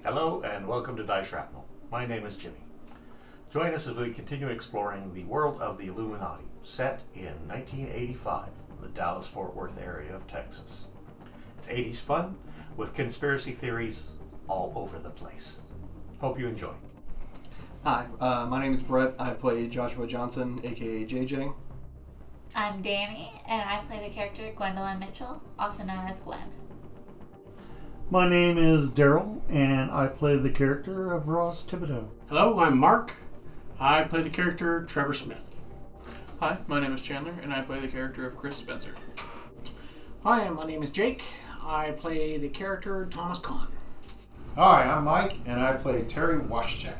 Hello and welcome to Die Shrapnel. My name is Jimmy. Join us as we continue exploring the world of the Illuminati, set in 1985 in the Dallas-Fort Worth area of Texas. It's 80s fun with conspiracy theories all over the place. Hope you enjoy. Hi, my name is Brett. I play Joshua Johnson, aka JJ. I'm Danny, and I play the character Gwendolyn Mitchell, also known as Gwen. My name is Daryl, and I play the character of Ross Thibodeau. Hello, I'm Mark. I play the character Trevor Smith. Hi, my name is Chandler, and I play the character of Chris Spencer. Hi, my name is Jake. I play the character Thomas Kahn. Hi, I'm Mike, and I play Terry Washchek.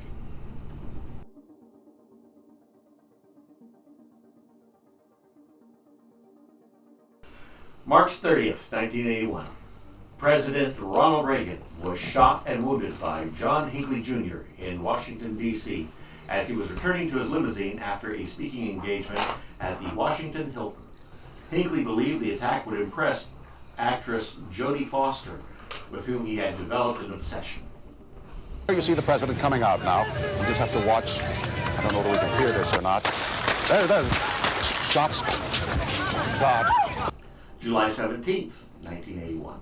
March 30th, 1981. President Ronald Reagan was shot and wounded by John Hinckley Jr. in Washington, D.C. as he was returning to his limousine after a speaking engagement at the Washington Hilton. Hinckley believed the attack would impress actress Jodie Foster, with whom he had developed an obsession. You see the president coming out now. We just have to watch. I don't know whether we can hear this or not. There's shots. God. July 17th, 1981.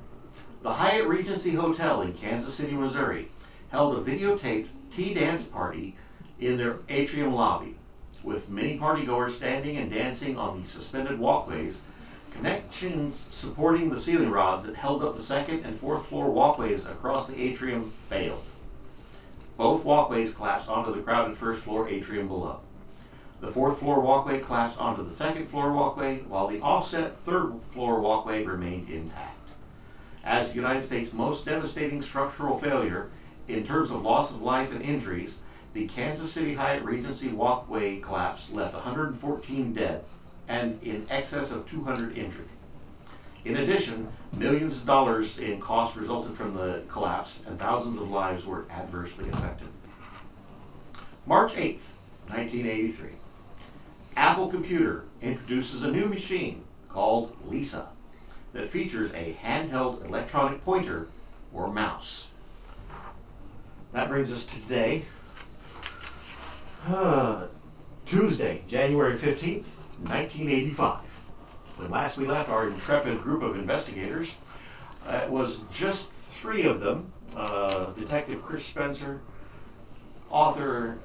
The Hyatt Regency Hotel in Kansas City, Missouri held a videotaped tea dance party in their atrium lobby, with many partygoers standing and dancing on the suspended walkways, connections supporting the ceiling rods that held up the second and fourth floor walkways across the atrium failed. Both walkways collapsed onto the crowded first floor atrium below. The fourth floor walkway collapsed onto the second floor walkway, while the offset third floor walkway remained intact. As the United States' most devastating structural failure in terms of loss of life and injuries, the Kansas City Hyatt Regency walkway collapse left 114 dead and in excess of 200 injured. In addition, millions of dollars in costs resulted from the collapse, and thousands of lives were adversely affected. March 8th, 1983. Apple Computer introduces a new machine called Lisa that features a handheld electronic pointer or mouse. That brings us to today, Tuesday, January 15th, 1985. When last we left our intrepid group of investigators, it was just three of them, Detective Chris Spencer, author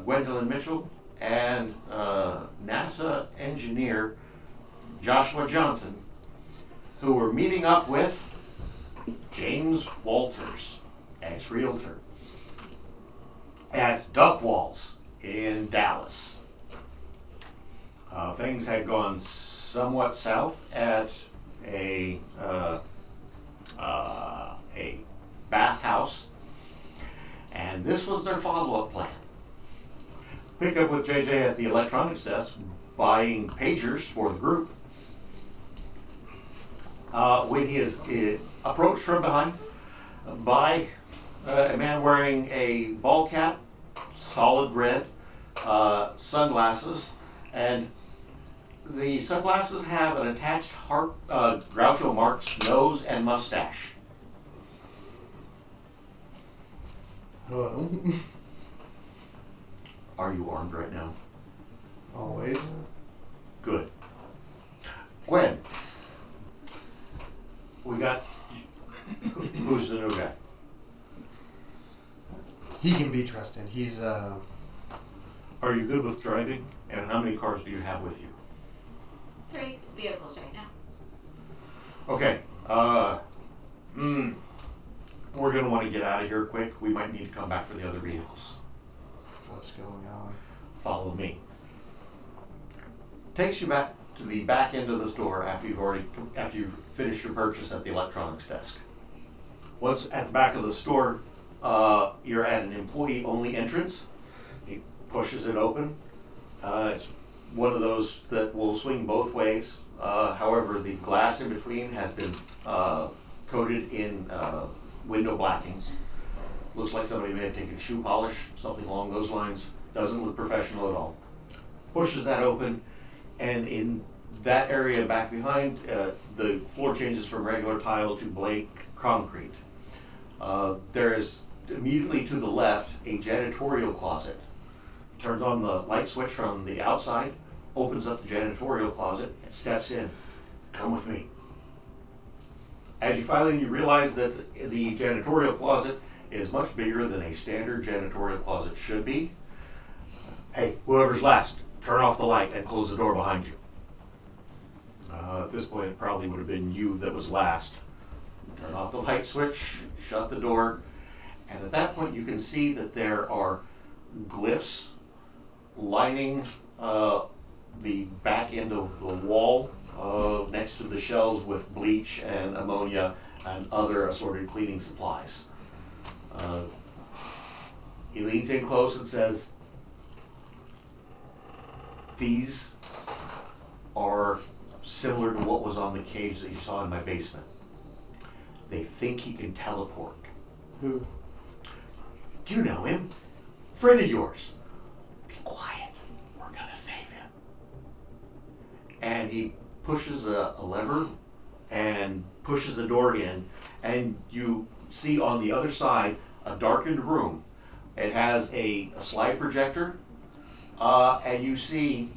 Gwendolyn Mitchell, and NASA engineer Joshua Johnson, who were meeting up with James Walters, ex-realtor, at Duck Walls in Dallas. Things had gone somewhat south at a bathhouse, and this was their follow-up plan. Pick up with JJ at the electronics desk, buying pagers for the group. When he is approached from behind by a man wearing a ball cap, solid red, sunglasses, and the sunglasses have an attached Groucho Marx nose and mustache. Hello. Are you armed right now? Always. Good. Gwen. We got, who's the new guy? He can be trusted. He's, Are you good with driving? And how many cars do you have with you? 3 vehicles right now. Okay. We're going to want to get out of here quick. We might need to come back for the other vehicles. what's going on? Follow me. Takes you back to the back end of the store after you've finished your purchase at the electronics desk. Once at the back of the store, you're at an employee-only entrance. He pushes it open. It's one of those that will swing both ways. However, the glass in between has been coated in window blacking. Looks like somebody may have taken shoe polish, something along those lines. Doesn't look professional at all. Pushes that open, and in that area back behind, the floor changes from regular tile to Blake concrete. There is immediately to the left a janitorial closet. Turns on the light switch from the outside, opens up the janitorial closet, and steps in. Come with me. As you file in, you realize that the janitorial closet is much bigger than a standard janitorial closet should be. Hey, whoever's last, turn off the light and close the door behind you. At this point, it probably would have been you that was last. Turn off the light switch, shut the door, and at that point you can see that there are glyphs lining the back end of the wall next to the shelves with bleach and ammonia and other assorted cleaning supplies. He leans in close and says, "These are similar to what was on the cage that you saw in my basement. They think he can teleport." Who? Do you know him? Friend of yours. Be quiet. We're gonna save him. And he pushes a lever and pushes the door in, and you see on the other side a darkened room. It has a slide projector, and you see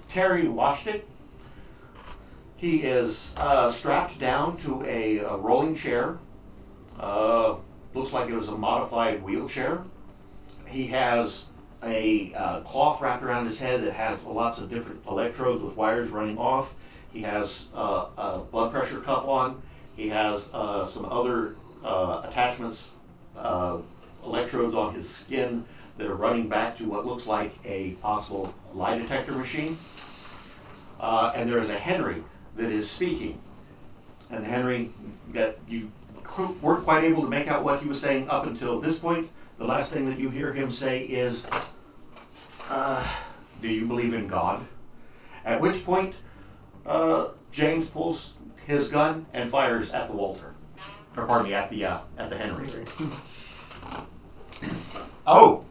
Terry Washtick. He is strapped down to a rolling chair. Looks like it was a modified wheelchair. He has a cloth wrapped around his head that has lots of different electrodes with wires running off. He has a blood pressure cuff on. He has some other attachments, electrodes on his skin that are running back to what looks like a possible lie detector machine. And there is a Henry that is speaking. And Henry, that you weren't quite able to make out what he was saying up until this point. The last thing that you hear him say is, "Do you believe in God?" At which point, James pulls his gun and fires at the Walter. Or pardon me, at the Henry. Oh!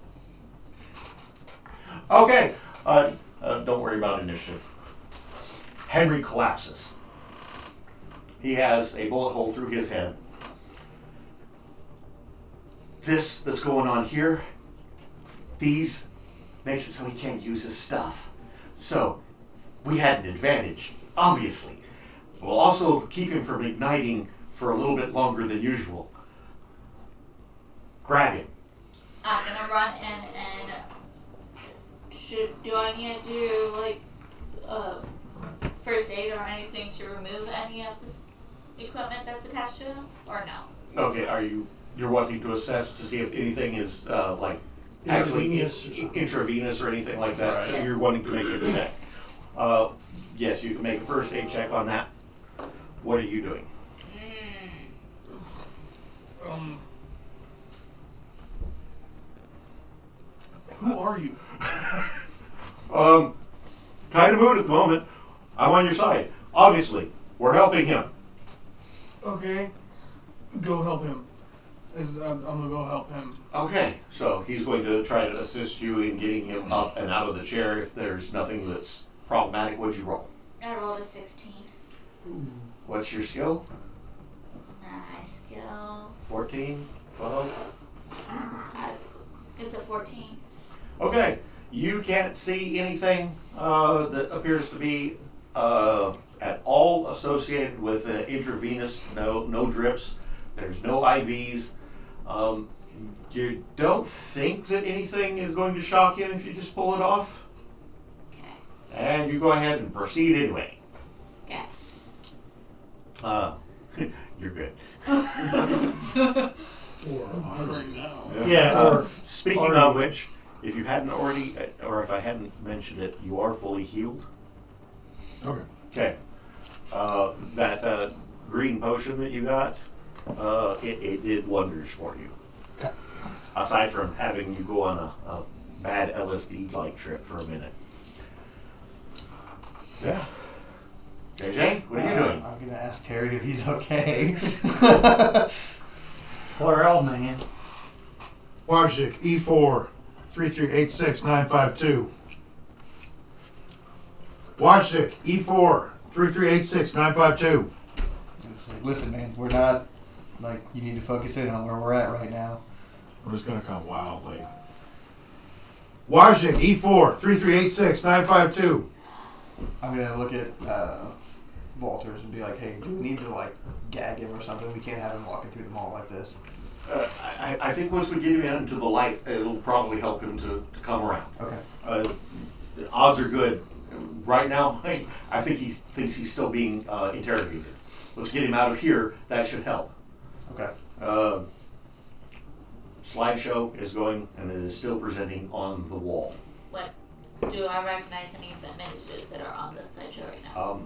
Okay, don't worry about initiative. Henry collapses. He has a bullet hole through his head. This that's going on here, these makes it so he can't use his stuff. So, we had an advantage, obviously. We'll also keep him from igniting for a little bit longer than usual. Grab him. I'm gonna run in and do I need to do like first aid or anything to remove any of this equipment that's attached to him, or no? Okay, you're wanting to assess to see if anything is like actually intravenous or anything like that? Right. So Yes. you're wanting to make a check. Yes, you can make a first aid check on that. What are you doing? Who are you? Kind of mood at the moment. I'm on your side. Obviously, we're helping him. Okay. Go help him. I'm gonna go help him. Okay, so he's going to try to assist you in getting him up and out of the chair if there's nothing that's problematic. What'd you roll? I rolled a 16. What's your skill? My skill. 14? 12? Is it 14? Okay, you can't see anything that appears to be at all associated with intravenous, no drips, there's no IVs. You don't think that anything is going to shock him if you just pull it off? Okay. And you go ahead and proceed anyway. Okay. You're good. Right now. Yeah. Speaking of which, if you hadn't already, or if I hadn't mentioned it, you are fully healed. Okay. Okay. That green potion that you got, it did wonders for you. Okay. Aside from having you go on a bad LSD-like trip for a minute. Yeah. JJ, what are you doing? I'm gonna ask Terry if he's okay. Well, man. Washik, E4, 3386952. Washik, E4, 3386952. Listen, man, we're not like you need to focus in on where we're at right now. We're just gonna come wildly. Washington E4 3386 952. I'm gonna look at Walters and be like, hey, do we need to like gag him or something? We can't have him walking through the mall like this. I think once we get him into the light, it'll probably help him to come around. Okay. The odds are good. Right now, I think he thinks he's still being interrogated. Let's get him out of here. That should help. Okay. Slideshow is going and it is still presenting on the wall. What do I recognize any of the images that are on this slideshow right now?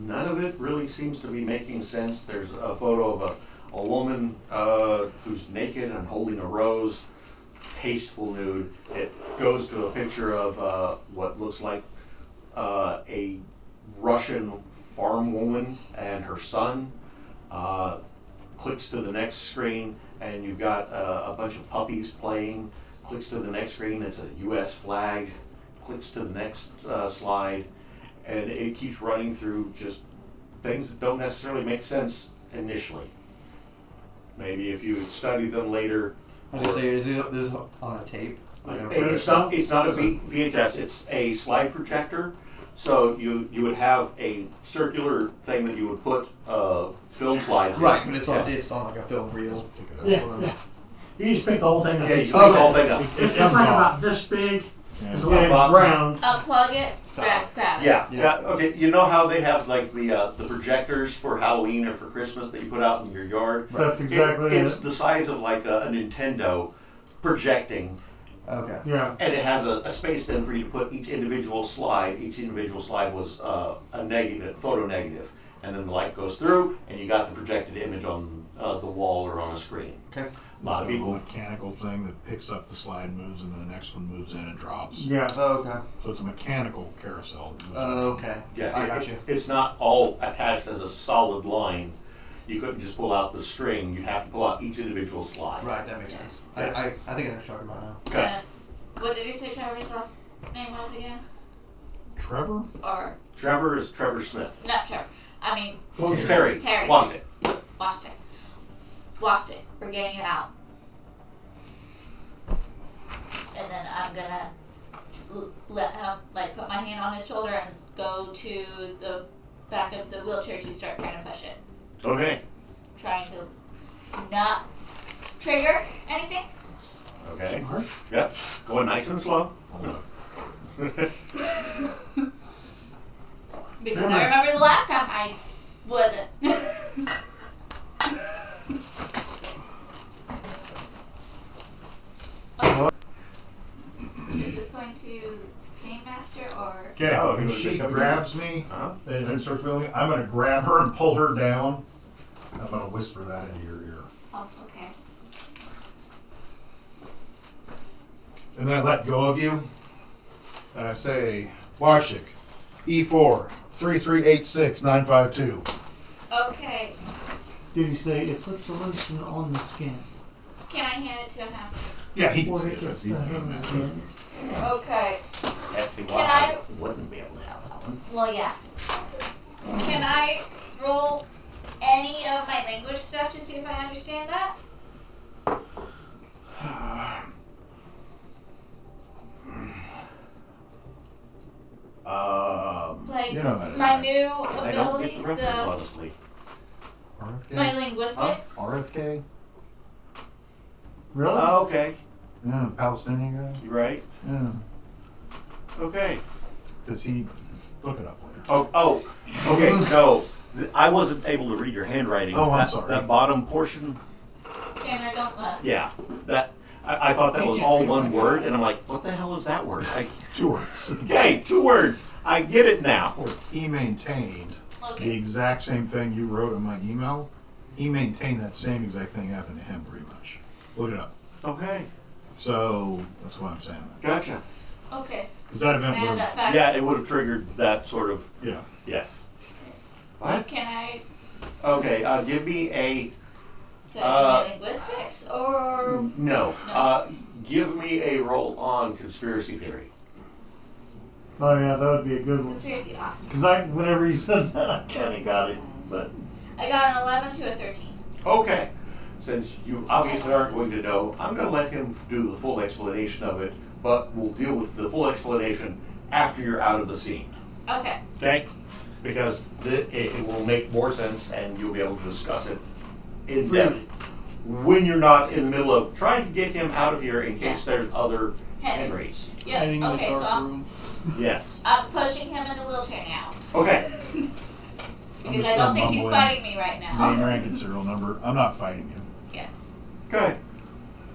None of it really seems to be making sense. There's a photo of a woman who's naked and holding a rose, tasteful nude. It goes to a picture of what looks like a Russian farm woman and her son. Clicks to the next screen and you've got a bunch of puppies playing. Clicks to the next screen, it's a US flag. Clicks to the next slide, and it keeps running through just things that don't necessarily make sense initially. Maybe if you study them later. I was gonna say, is this on a tape? It's not a VHS, it's a slide projector. So you would have a circular thing that you would put film slides in. Right, but it's on like a film reel. Yeah. You just pick the whole thing up. Yeah, you pick the whole thing up. It's like about this big. Yeah. There's a Yeah, little it's box. round. Unplug it, grab it. Yeah. Okay. You know how they have like the projectors for Halloween or for Christmas that you put out in your yard? That's exactly It's it. the size of like a Nintendo projecting, Okay. Yeah. and it has a space then for you to put each individual slide. Each individual slide was a negative, photo negative, and then the light goes through, and you got the projected image on the wall or on a screen. Okay. It's a little mechanical thing that picks up the slide, moves, and then the next one moves in and drops. Yeah. Oh, okay. So it's a mechanical carousel. Okay. Yeah, I got you. It's not all attached as a solid line. You couldn't just pull out the string. You'd have to pull out each individual slide. Right, that makes sense. I think I know what you're talking about now. Okay. What did you say Trevor's last name was again? Trevor? Or, Trevor is Trevor Smith. not Trevor. I mean, Terry. Terry. Watch it. Washed it. Washed it. We're getting it out. And then I'm gonna let him, like, put my hand on his shoulder and go to the back of the wheelchair to start trying to push it. Okay. Trying to not trigger anything. Okay. Yep. Going nice and slow. Because I remember the last time I wasn't. Is this going to Game Master or? Okay, Oh, when he she was- grabs me Uh-huh. and starts feeling, I'm going to grab her and pull her down. I'm going to whisper that into your ear. Oh, okay. And then I let go of you. And I say, Washik, E4 3386 952. Okay. Did you say it puts the lotion on the skin? Can I hand it to him? Yeah, he can Or see it it. gets That's the easy. hand skin? Okay. That's the Can one I- wouldn't be able to have that one. Well, yeah. Can I roll any of my language stuff to see if I understand that? Like, You know that. my new I don't get ability, the reference, honestly. RFK? my linguistics. RFK? Really? Oh, okay. Yeah, Palestinian guy. You right? Yeah. Okay. Because he, look it up later. Oh, okay. No, I wasn't able to read your handwriting. Oh, I'm That- sorry. That bottom portion. Tanner, don't look. Yeah. That I thought that was all one word, and I'm like, what the hell is that word? 2 words. Okay, 2 words. I get it now. He maintained the Okay. exact same thing you wrote in my email. He maintained that same exact thing happened to him pretty much. Look it up. Okay. So that's why I'm saying that. Gotcha. Okay. Because that Can I event have was, that fax? Yeah, it would have triggered that sort of. yeah. Yes. What? Can I Okay. Give me a get my linguistics or? no. Give me a roll on conspiracy theory. Oh yeah, that would be a good one. Conspiracy, awesome. Because whenever you said that, I kind of got it, but I got an 11 to a 13. Okay. Since you obviously aren't going to know, I'm going to let him do the full explanation of it, but we'll deal with the full explanation after you're out of the scene. Okay. Okay? Because it will make more sense and you'll be able to discuss it in depth when you're not in the middle of trying to get him out of here in case there's other Henrys. Yeah. Hiding in the Okay. So dark I'm, room. Yes. I'm pushing him in the wheelchair now Okay. because I don't think he's fighting me right now. Name, rank, and serial number. I'm not fighting you. Yeah. Okay.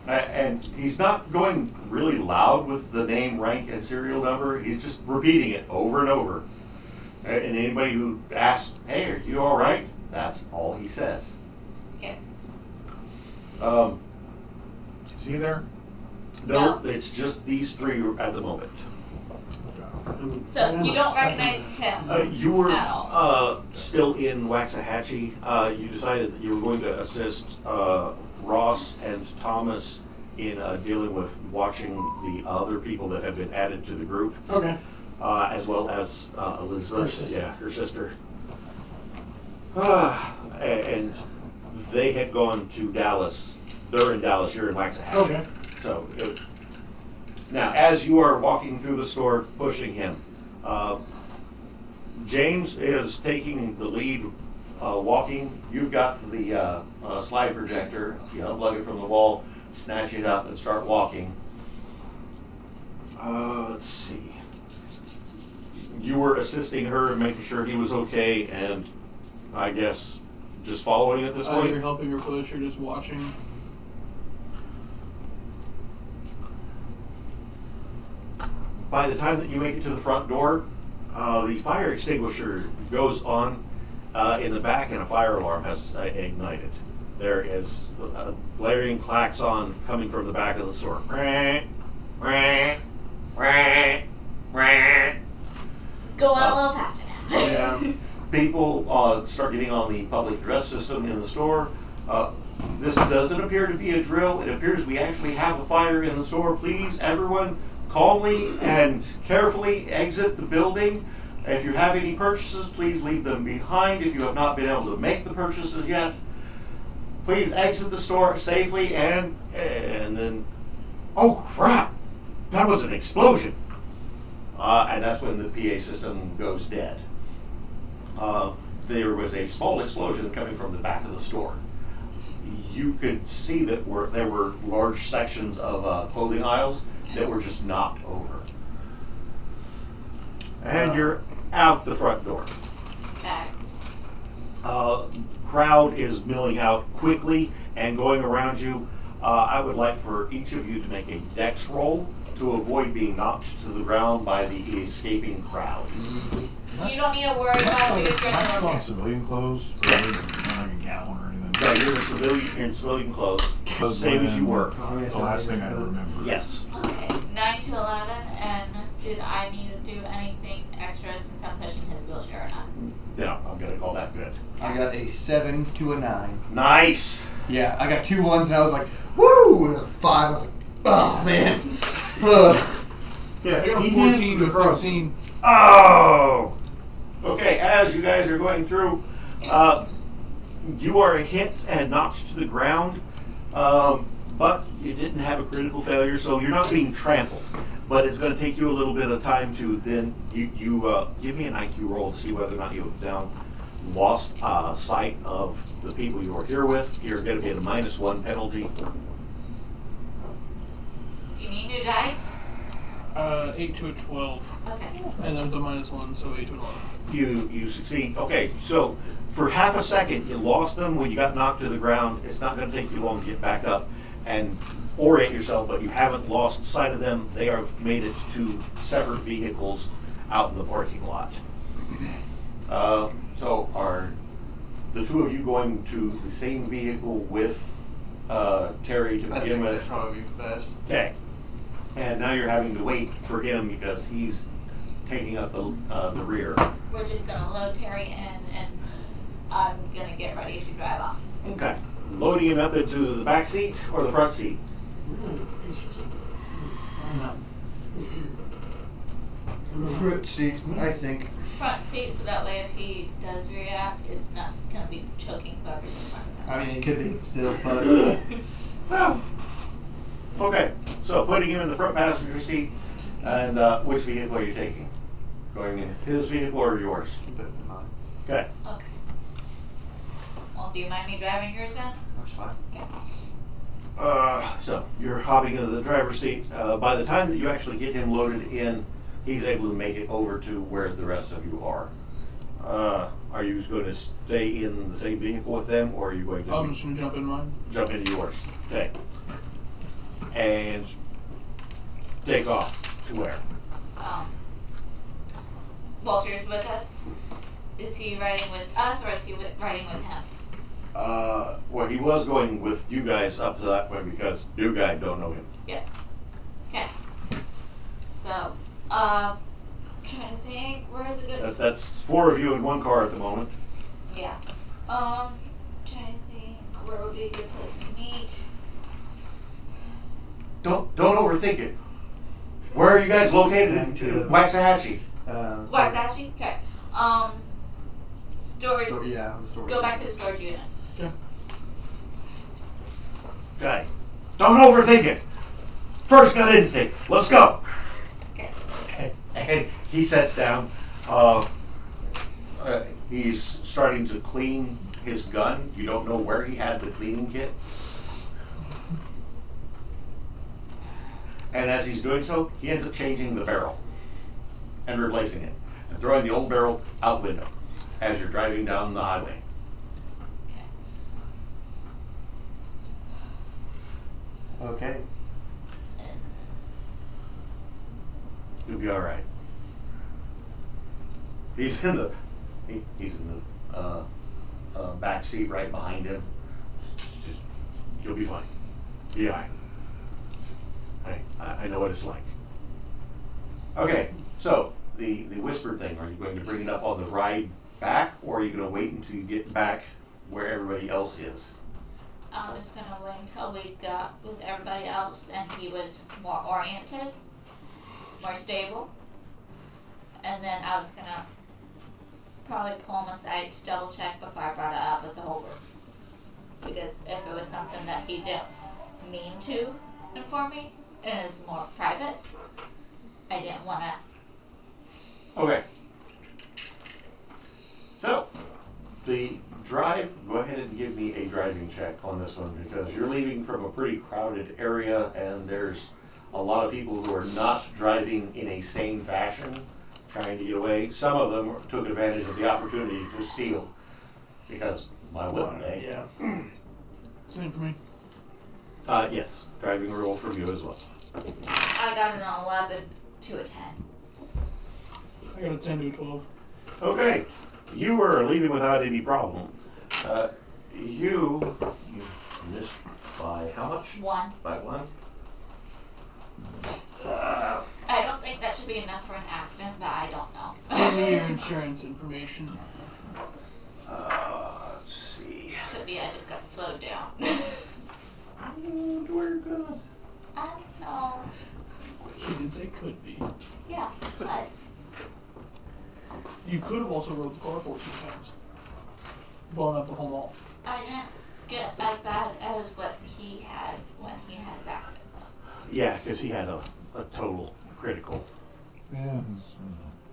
And he's not going really loud with the name, rank, and serial number. He's just repeating it over and over. And anybody who asks, "Hey, are you all right?" That's all he says. Okay. Is he there? No, it's just these three at the moment. So you don't recognize him You were at all. still in Waxahachie. You decided that you were going to assist Ross and Thomas in dealing with watching the other people that have been added to the group, Okay. as well as Elizabeth, Her sister. her sister. And they had gone to Dallas. They're in Dallas. You're in Waxahachie. Okay. So, now, as you are walking through the store, pushing him, James is taking the lead, walking. You've got the slide projector. You unplug it from the wall, snatch it up, and start walking. Let's see. You were assisting her and making sure he was okay, and I guess just following at this Either point. helping her push or just watching. By the time that you make it to the front door, the fire extinguisher goes on in the back and a fire alarm has ignited. There is a blaring klaxon coming from the back of the store. Go on a little faster now. Yeah. People start getting on the public address system in the store. This doesn't appear to be a drill. It appears we actually have a fire in the store. Please, everyone, calmly and carefully exit the building. If you have any purchases, please leave them behind. If you have not been able to make the purchases yet, please exit the store safely and then, oh crap, that was an explosion. And that's when the PA system goes dead. There was a small explosion coming from the back of the store. You could see that there were large sections of clothing aisles that were just knocked over. And you're out the front door. Okay. Crowd is milling out quickly and going around you. I would like for each of you to make a dex roll to avoid being knocked to the ground by the escaping crowd. You don't need to worry about it because you're in Am I the still in wheelchair. civilian clothes? Or Yes. is it not like a gown or anything? Yeah, you're in civilian clothes, Because same as you when- were. The last thing I remember. Yes. Okay, 9 to 11, and did I need to do anything extra since I'm pushing his wheelchair or not? Yeah, I'm gonna call that good. I got a 7 to a 9. Nice. Yeah, I got 2 1s and I was like, woo! And it was a 5. I was like, oh man. Ugh. Yeah, I got a he 14 hits to the front. 13. Oh! Okay, as you guys are going through, you are hit and knocked to the ground, but you didn't have a critical failure, so you're not being trampled. But it's going to take you a little bit of time to then, you give me an IQ roll to see whether or not you have now lost sight of the people you are here with. You're going to be at a -1 penalty. You need new dice? 8 to a 12. Okay. And then the -1, so 8 to an 11. You succeed. Okay, so for half a second you lost them when you got knocked to the ground. It's not going to take you long to get back up and orient yourself, but you haven't lost sight of them. They are made it to separate vehicles out in the parking lot. So are the two of you going to the same vehicle with Terry to I begin think that'd with? probably be best. Okay. And now you're having to wait for him because he's taking up the rear. We're just gonna load Terry in, and I'm gonna get ready to drive off. Okay. Loading him up into the back seat or the front seat? Fruit seat, I think. front seat so that way if he does react, it's not gonna be choking whoever's in front of him. I mean, it could be still, but Well, okay. So putting him in the front passenger seat, and which vehicle are you taking? Going in his vehicle or yours? keep it in mind. Okay. Okay. Well, do you mind me driving yours then? That's fine. So you're hopping into the driver's seat. By the time that you actually get him loaded in, he's able to make it over to where the rest of you are. Are you going to stay in the same vehicle with them, or are you going to I'm just gonna jump in mine. jump into yours? Okay. And take off to where? Walter's with us. Is he riding with us or is he riding with him? Well, he was going with you guys up to that point because new guy don't know him. Yep. Okay. So, trying to think, where is it good? That's 4 of you in one car at the moment. Yeah. Trying to think, where would be a good place to meet? Don't overthink it. Where are you guys located? Back to- Waxahachie. Waxahachie? Okay. Storage. Yeah, the storage. Go back to the storage unit. Okay. Don't overthink it. First gut instinct. Let's go. Okay. And he sets down. He's starting to clean his gun. You don't know where he had the cleaning kit. And as he's doing so, he ends up changing the barrel and replacing it and throwing the old barrel out the window as you're driving down the highway. Okay. You'll be all right. He's in the back seat right behind him. Just you'll be fine. Be all right. I know what it's like. Okay, so the whispered thing. Are you going to bring it up on the ride back, or are you going to wait until you get back where everybody else is? I'm just gonna wait until we got with everybody else and he was more oriented, more stable. And then I was gonna probably pull him aside to double check before I brought it up with the whole group. Because if it was something that he didn't mean to inform me and is more private, I didn't wanna. Okay. So, the drive, go ahead and give me a driving check on this one because you're leaving from a pretty crowded area and there's a lot of people who are not driving in a sane fashion trying to get away. Some of them took advantage of the opportunity to steal because why wouldn't they? Yeah. Same for me. Yes, driving roll from you as well. I got an 11 to a 10. I got a 10 to a 12. Okay, you were leaving without any problem. You missed by how much? 1. By 1? I don't think that should be enough for an accident, but I don't know. Give me your insurance information. Let's see. Could be I just got slowed down. We're good. I don't know. She did say could be. Yeah, but You could have also rode the car 14 times. Blown up the whole mall. I didn't get as bad as what he had when he had his accident. Yeah, because he had a total critical. Yeah.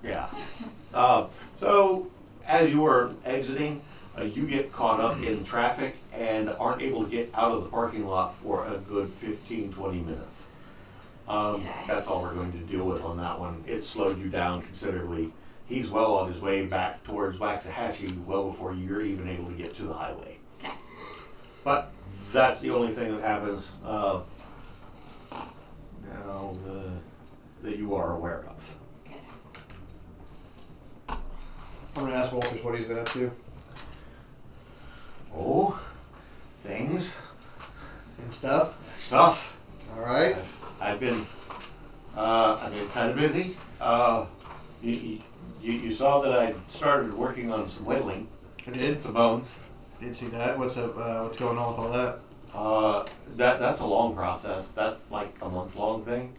Yeah. So, as you were exiting, you get caught up in traffic and aren't able to get out of the parking lot for a good 15, 20 minutes. Okay. That's all we're going to deal with on that one. It slowed you down considerably. He's well on his way back towards Waxahachie well before you're even able to get to the highway. Okay. But that's the only thing that happens now that you are aware of. Okay. I'm gonna ask Walters what he's been up to. Oh, things, And stuff. stuff. All right. I've been kind of busy. You saw that I started working on some whittling, I did. some bones. Did see that. What's up? What's going on with all that? That's a long process. That's like a month-long thing.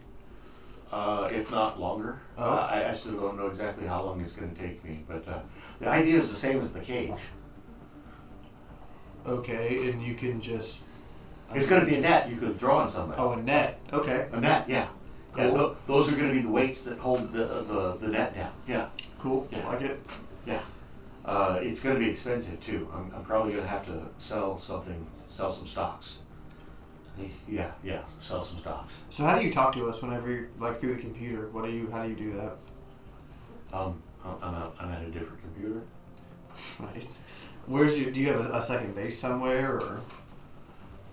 if not longer. Oh. I still don't know exactly how long it's going to take me, but the idea is the same as the cage. Okay, and you can just. It's going to be a net you can throw on somebody. Oh, a net. Okay. A net, yeah. Cool. Yeah, those are going to be the weights that hold the net down. Yeah, Cool. Yeah. Like it. yeah. It's going to be expensive too. I'm probably going to have to sell some stocks. Yeah, sell some stocks. So how do you talk to us whenever you're like through the computer? How do you do that? I'm at a different computer. Right. Do you have a second base somewhere or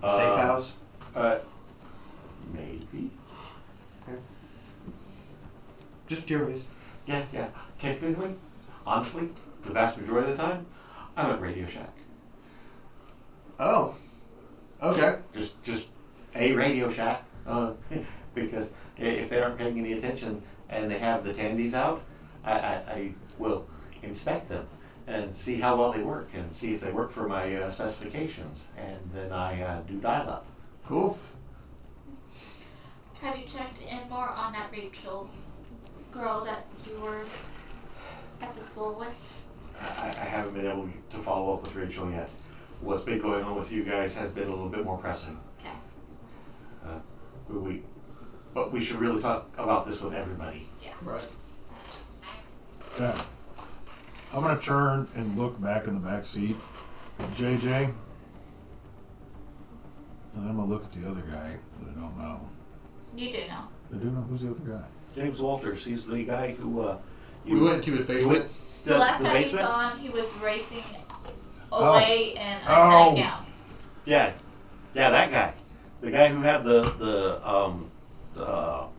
a safe Uh, house? Maybe. Just curious. Yeah. Technically, honestly, the vast majority of the time, I'm at Radio Shack. Oh. Okay. Just a Radio Shack, because if they aren't paying any attention and they have the tandies out, I will inspect them and see how well they work and see if they work for my specifications, and then I do dial-up. Cool. Have you checked in more on that Rachel girl that you were at the school with? I haven't been able to follow up with Rachel yet. What's been going on with you guys has been a little bit more pressing. Okay. But we should really talk about this with everybody. Yeah. Right. Okay. I'm gonna turn and look back in the back seat at JJ, and then I'm gonna look at the other guy that I don't know. You do know. I do know who's the other guy. James Walters, he's the guy who We went to his basement. The last time basement? you saw him, he was racing away in a Oh. nightgown. Yeah, that guy. The guy who had the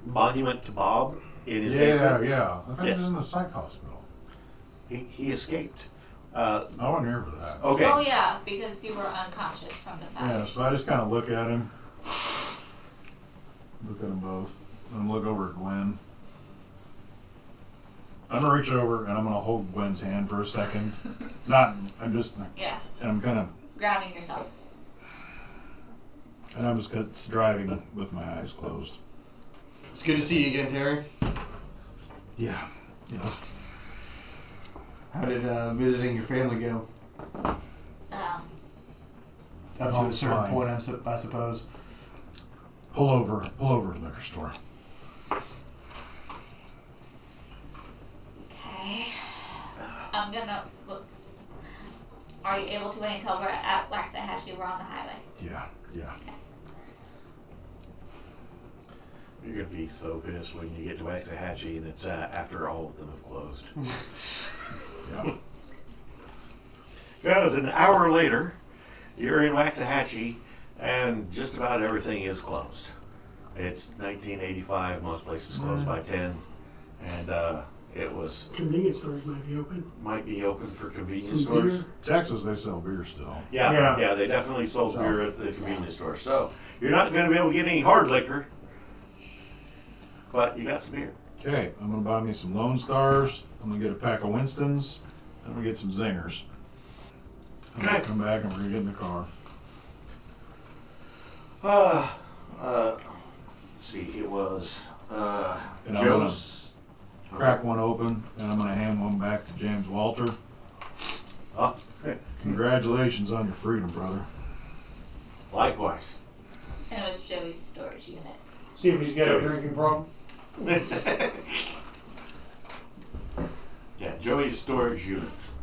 monument to Bob in his basement. Yeah. I think Yes. he was in the psych hospital. He escaped. I wasn't here for that. Okay. Oh yeah, because you were unconscious from the Yeah, fight. so I just kind of look at him. Look at them both. And look over at Gwen. I'm gonna reach over and I'm gonna hold Gwen's hand for a second. I'm just, Yeah, and I'm kind of, grounding yourself. and I'm just driving with my eyes closed. It's good to see you again, Terry. Yeah. How did visiting your family go? Up to Oh, a certain fine. point, I suppose. Pull over to the liquor store. Okay. I'm gonna look. Are you able to wait until we're at Waxahachie? We're on the highway. Yeah. You're gonna be so pissed when you get to Waxahachie and it's after all of them have closed. Yeah. Because an hour later, you're in Waxahachie and just about everything is closed. It's 1985, most places closed by 10, and it was Convenience stores might be open. for convenience Some stores. beer. Texas, they sell beer still. Yeah, they definitely sold beer at the convenience store. So you're not going to be able to get any hard liquor, but you got some beer. Okay, I'm gonna buy me some Lone Stars. I'm gonna get a pack of Winstons. I'm gonna get some Zingers. I'm gonna Okay. come back and we're gonna get in the car. Let's see, it was And I'm Joe's. Crack one open, and I'm gonna hand one back to James Walter. Oh, okay. Congratulations on your freedom, brother. Likewise. And it was Joey's storage unit. See if he's got a drinking problem. Yeah, Joey's storage units.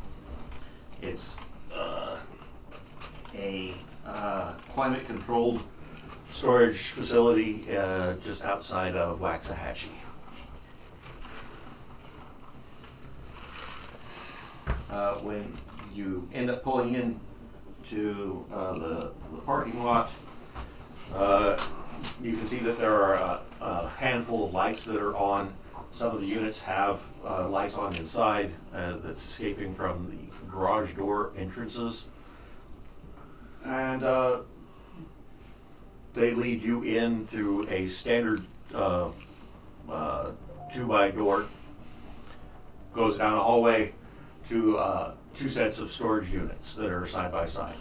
It's a climate-controlled storage facility just outside of Waxahachie. When you end up pulling in to the parking lot, you can see that there are a handful of lights that are on. Some of the units have lights on inside that's escaping from the garage door entrances. And they lead you in through a standard 2x door. Goes down a hallway to 2 sets of storage units that are side by side.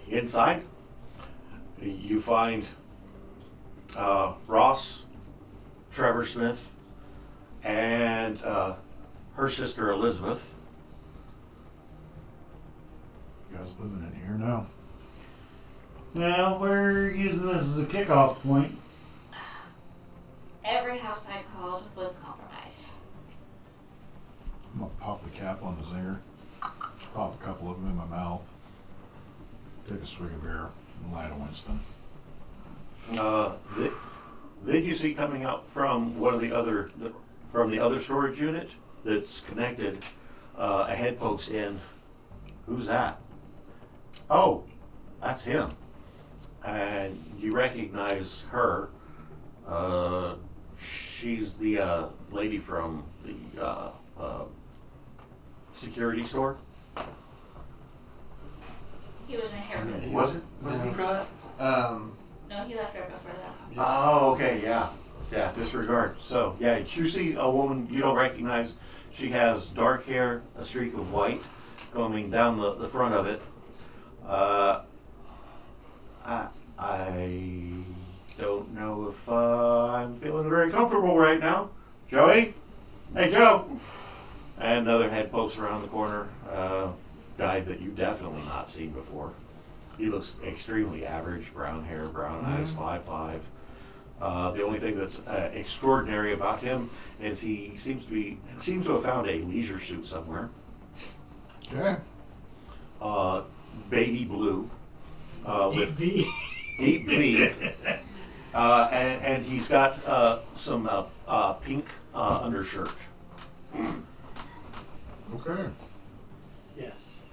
Inside, you find Ross Trevor Smith, and her sister Elizabeth. You guys living in here now? Now we're using this as a kickoff point. Every house I called was compromised. I'm gonna pop the cap on the zinger, pop a couple of them in my mouth, take a swig of beer, and light a Winston. Did you see coming out from one of the other, from the other storage unit that's connected? A head pokes in. Who's that? Oh, that's him. And you recognize her. She's the lady from the security store. He wasn't here for that. Wasn't he for that? No, he left right before that. Oh, okay, yeah. Yeah, disregard. So, yeah, you see a woman you don't recognize. She has dark hair, a streak of white coming down the front of it. I don't know if I'm feeling very comfortable right now. Joey? Hey, Joe! And another head pokes around the corner. Guy that you've definitely not seen before. He looks extremely average. Brown hair, brown eyes, 5'5". The only thing that's extraordinary about him is he seems to have found a leisure suit somewhere. Okay. Baby blue. Deep With V. deep V. And he's got some pink undershirt. Okay. Yes.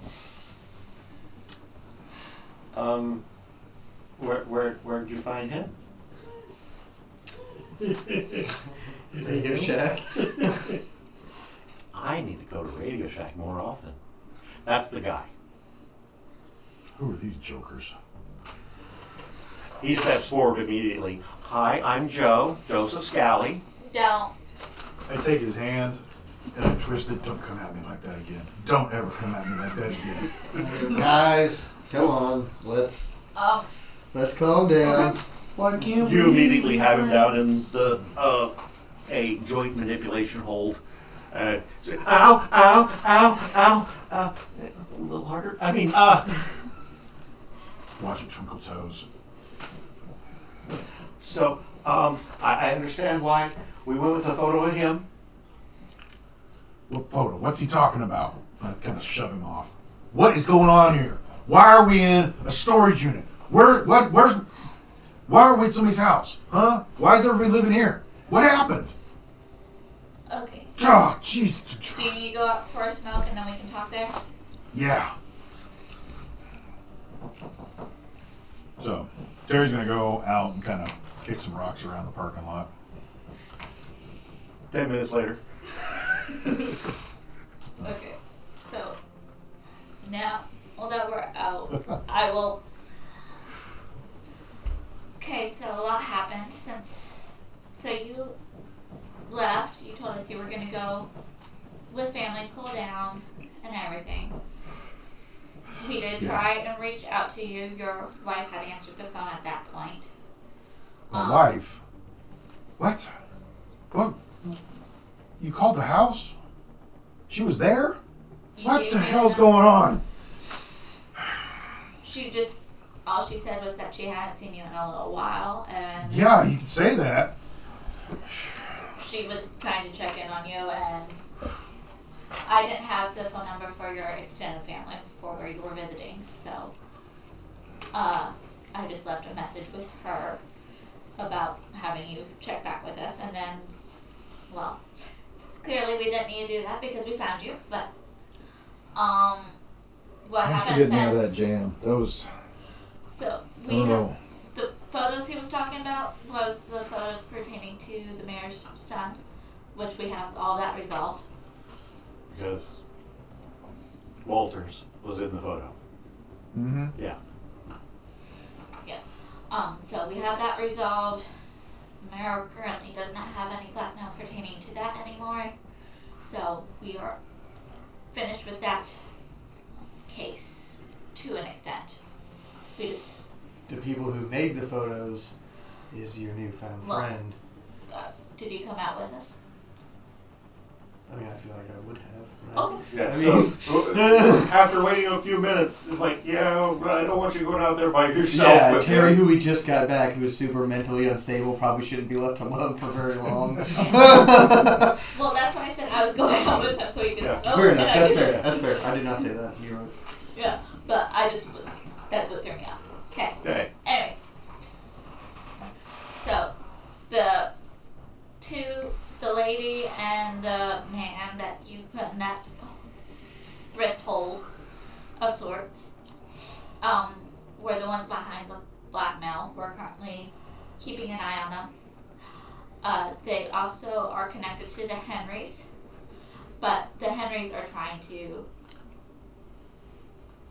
Where'd you find him? Is he here, Shack? I need to go to Radio Shack more often. That's the guy. Who are these jokers? He steps forward immediately. Hi, I'm Joe, Joseph Scally. Don't. I take his hand and I twist it. Don't come at me like that again. Don't ever come at me like that again. Guys, come on. Let's calm down. Why can't You we immediately be have him friends? down in the a joint manipulation hold. Say, ow, ow, ow, ow, a little harder. I mean, Watch it twinkle toes. So, I understand why we went with a photo of him. What photo? What's he talking about? I kind of shove him off. What is going on here? Why are we in a storage unit? Why are we at somebody's house? Huh? Why is everybody living here? What happened? Okay. Oh, jeez. Do you need to go out for a smoke and then we can talk there? Yeah. So, Terry's gonna go out and kind of kick some rocks around the parking lot. 10 minutes later. Okay. So now that we're out, I will. Okay, so a lot happened since. So you left. You told us you were gonna go with family, cool down, and everything. We did try and reach out to you. Your wife had answered the phone at that point. My wife? What? What? You called the house? She was there? You What gave the me hell's the- going on? She just, all she said was that she hadn't seen you in a little while, and Yeah, you could say that. she was trying to check in on you, and I didn't have the phone number for your extended family for where you were visiting, so I just left a message with her about having you check back with us, and then, well, clearly we didn't need to do that because we found you, but what Thanks for happened getting me out of that since, jam. That was, so I we don't have know. the photos he was talking about was the photos pertaining to the mayor's son, which we have all that resolved. Because Walters was in the photo. Mm-hmm. Yeah. Yeah. So we have that resolved. The mayor currently does not have any blackmail pertaining to that anymore. So we are finished with that case to an extent. We just The people who made the photos is your newfound Well, friend. did you come out with us? I mean, I feel like I would have. Right? Okay. Yeah. I mean, After waiting a few minutes, it's like, yeah, but I don't want you going out there by yourself. yeah, with Terry, him. who we just got back, who was super mentally unstable, probably shouldn't be left alone for very long. Well, that's why I said I was going out with him so he could Yeah. smoke. Fair and enough. I That's could- fair. That's fair. I did not say that. You're right. Yeah, but that's what threw me off. Okay. Okay. Anyways. So, the lady and the man that you put in that wrist hold of sorts, were the ones behind the blackmail. We're currently keeping an eye on them. They also are connected to the Henrys, but the Henrys are trying to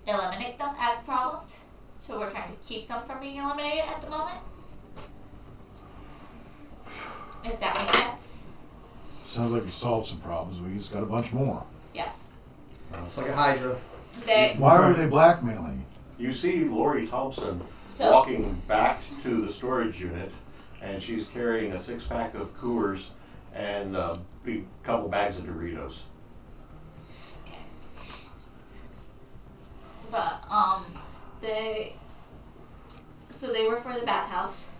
eliminate them as problems. So we're trying to keep them from being eliminated at the moment. If that makes sense. Sounds like you solved some problems. We just got a bunch more. Yes. It's like a Hydra. Why were they blackmailing? You see Lori Thompson So- walking back to the storage unit, and she's carrying a 6-pack of Coors and a big couple bags of Doritos. Okay. But they were for the bathhouse.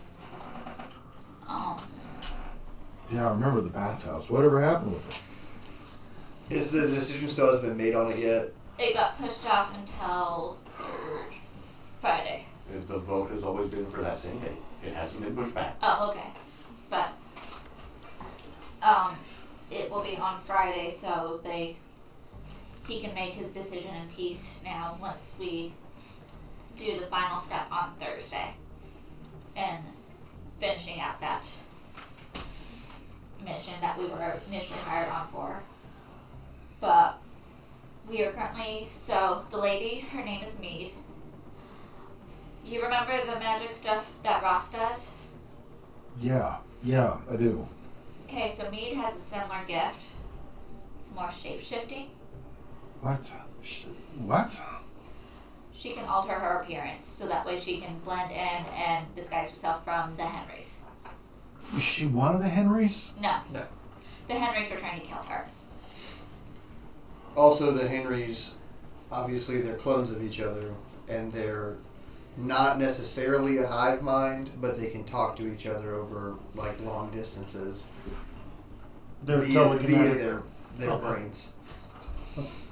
Yeah, I remember the bathhouse. Whatever happened with it? Is the decision still hasn't been made on it yet? It got pushed off until Friday. The vote has always been for that same date. It hasn't been pushed back. Oh, okay. But it will be on Friday, so he can make his decision in peace now once we do the final step on Thursday and finishing out that mission that we were initially hired on for. But we are currently, so the lady, her name is Mead. You remember the magic stuff that Ross does? Yeah, I do. Okay, so Mead has a similar gift. It's more shape-shifting. What? What? She can alter her appearance, so that way she can blend in and disguise herself from the Henrys. Is she one of the Henrys? No. No. The Henrys are trying to kill her. Also, the Henrys, obviously, they're clones of each other, and they're not necessarily a hive mind, but they can talk to each other over like long distances They're via telekinetic. their brains.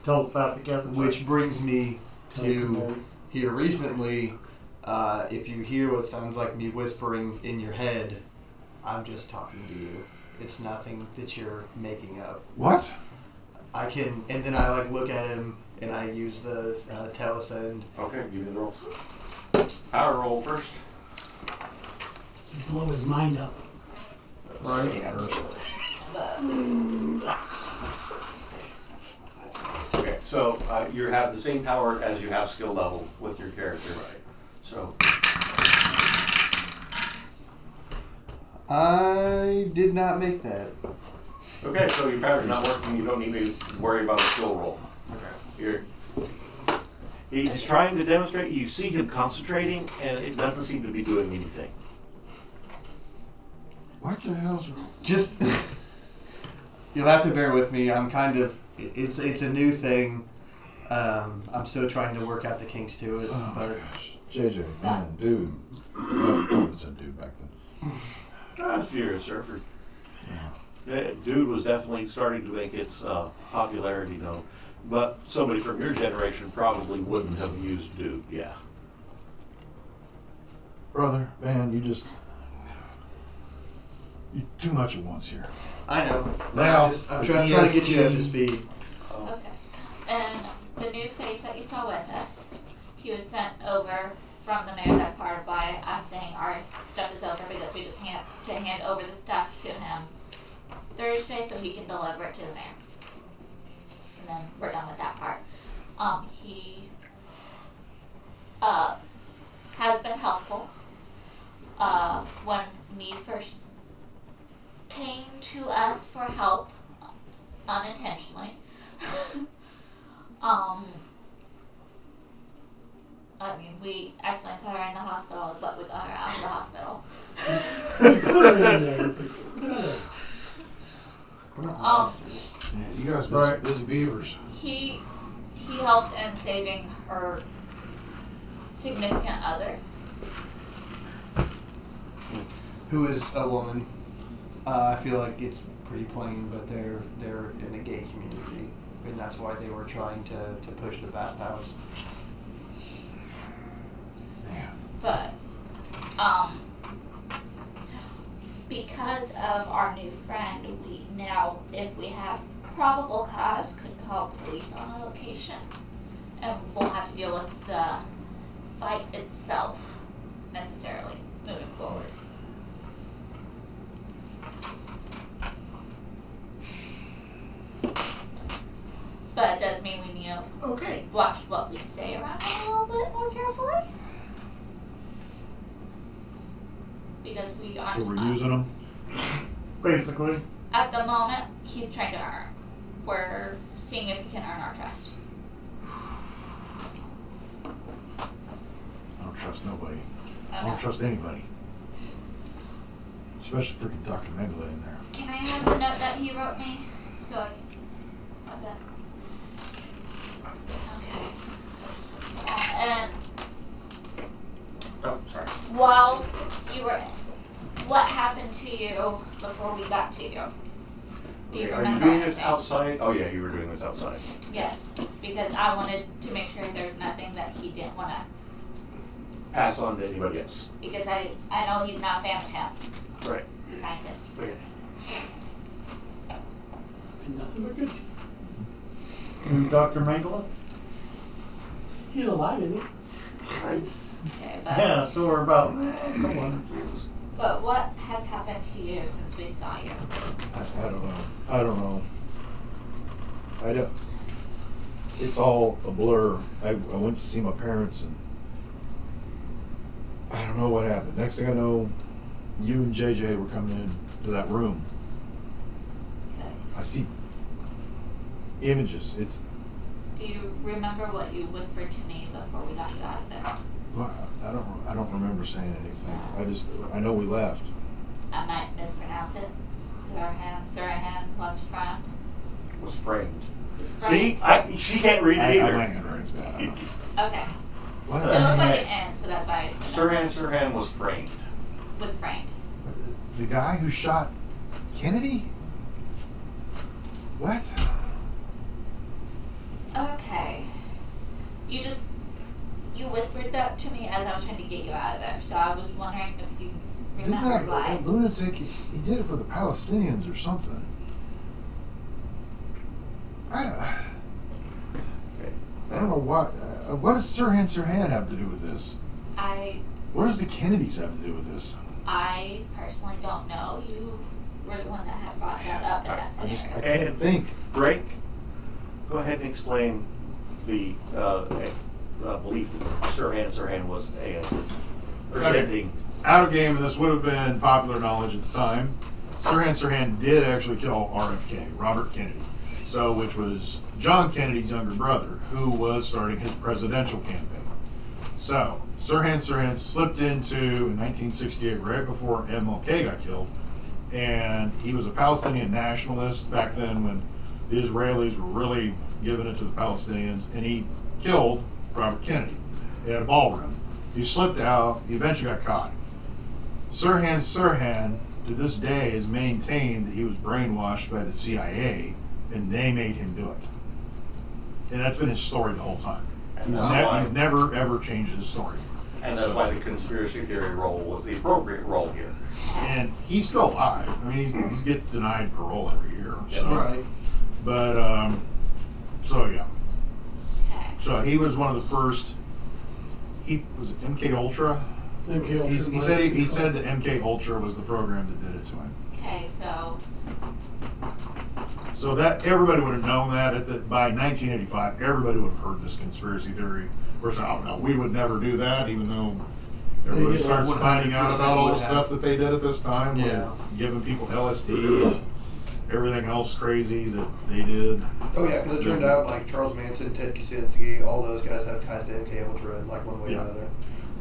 Telepathic. Which brings me to Telekinetic. here recently. If you hear what sounds like me whispering in your head, I'm just talking to you. It's nothing that you're making up. What? I can, and then I like look at him and I use the telesend. Okay, give me the rolls. Power roll first. Blow his mind up. Scanners. Okay, so you have the same power as you have skill level with your character. Right. So I did not make that. okay, so your power's not working. You don't need to worry about a skill roll. Okay. He's trying to demonstrate. You see him concentrating, and it doesn't seem to be doing anything. What the hell's... Just you'll have to bear with me. I'm kind of it's a new thing. I'm still trying to work out the kinks to it. Oh my But gosh. JJ, man, dude. Oh, I said dude back then. That's furious, Surfer. Yeah, dude was definitely starting to make its popularity known. But somebody from your generation probably wouldn't have used dude, yeah. Brother, man, you too much at once here. I know. Now, I'm trying to get you up to speed. Okay. And the new face that you saw with us, he was sent over from the mayor. That's part of why I'm saying our stuff is over, because we just hand over the stuff to him Thursday so he can deliver it to the mayor. And then we're done with that part. He has been helpful. When Mead first came to us for help, unintentionally, I mean, we accidentally put her in the hospital, but we got her out of the hospital. Put her in there. monsters. Man, you guys Right. busy beavers. He helped in saving her significant other. Who is a woman. I feel like it's pretty plain, but they're in a gay community, and that's why they were trying to push the bathhouse. Man. But because of our new friend, we now, if we have probable cause, could call police on a location, and won't have to deal with the fight itself necessarily moving forward. But it does mean we need to watch what we say around him a little bit more carefully. Because we aren't. So we're using them? Basically. At the moment, he's trying to earn. We're seeing if he can earn our trust. I don't trust nobody. I Okay. don't trust anybody. Especially freaking Dr. Megala in there. Can I have the note that he wrote me? So I can have that. Okay. And Oh, sorry. while you were in, what happened to you before we got to you? Do you Are you remember doing this anything? outside? Oh yeah, you were doing this outside. Yes, because I wanted to make sure there's nothing that he didn't want to, Pass on to anybody else. because I know he's not a fan of him, Right. the scientist. Okay. And nothing but good. And Dr. Mangala? He's alive, isn't he? Right. Okay, but Yeah, so we're about, come on. but what has happened to you since we saw you? I don't know. I don't know. I don't. It's all a blur. I went to see my parents and I don't know what happened. Next thing I know, you and JJ were coming into that room. Okay. I see images. It's Do you remember what you whispered to me before we got you out of there? well, I don't remember saying anything. I know we left. I might mispronounce it. Sirhan was friend. Was framed. Was See, friend. she can't read it My either. handwriting's bad. I don't know. Okay. What? It looks like an N, so that's why I said that. Sirhan was framed. Was framed. The guy who shot Kennedy? What? Okay. You whispered that to me as I was trying to get you out of there. So I was wondering if you Didn't remembered why. that lunatic, he did it for the Palestinians or something. I don't know what. What does Sirhan have to do with this? What does the Kennedys have to do with this? I personally don't know. You were the one that had brought that up in that I scenario. can't And- think. Drake, go ahead and explain the belief that Sirhan was presenting. Out of game, and this would have been popular knowledge at the time. Sirhan did actually kill RFK, Robert Kennedy, which was John Kennedy's younger brother, who was starting his presidential campaign. So Sirhan slipped into in 1968, right before MLK got killed, and he was a Palestinian nationalist back then when the Israelis were really giving it to the Palestinians, and he killed Robert Kennedy at a ballroom. He slipped out. He eventually got caught. Sirhan, to this day, has maintained that he was brainwashed by the CIA, and they made him do it. And that's been his story the whole time. And that's why- He's never, ever changed his story. And that's why the conspiracy theory role was the appropriate role here. And he's still alive. I mean, he gets denied parole every year. So. Right. But, so yeah. Okay. So he was one of the first. He was MK Ultra. MK Ultra. He said that MK Ultra was the program that did it to him. Okay, so So that everybody would have known that by 1985. Everybody would have heard this conspiracy theory. Of course, I don't know. We would never do that, even though everybody starts finding out about all the stuff that they did at this time. Yeah. With giving people LSD, everything else crazy that they did. Oh yeah, because it turned out like Charles Manson, Ted Kaczynski, all those guys have ties to MK Ultra in like one way Yeah. or another.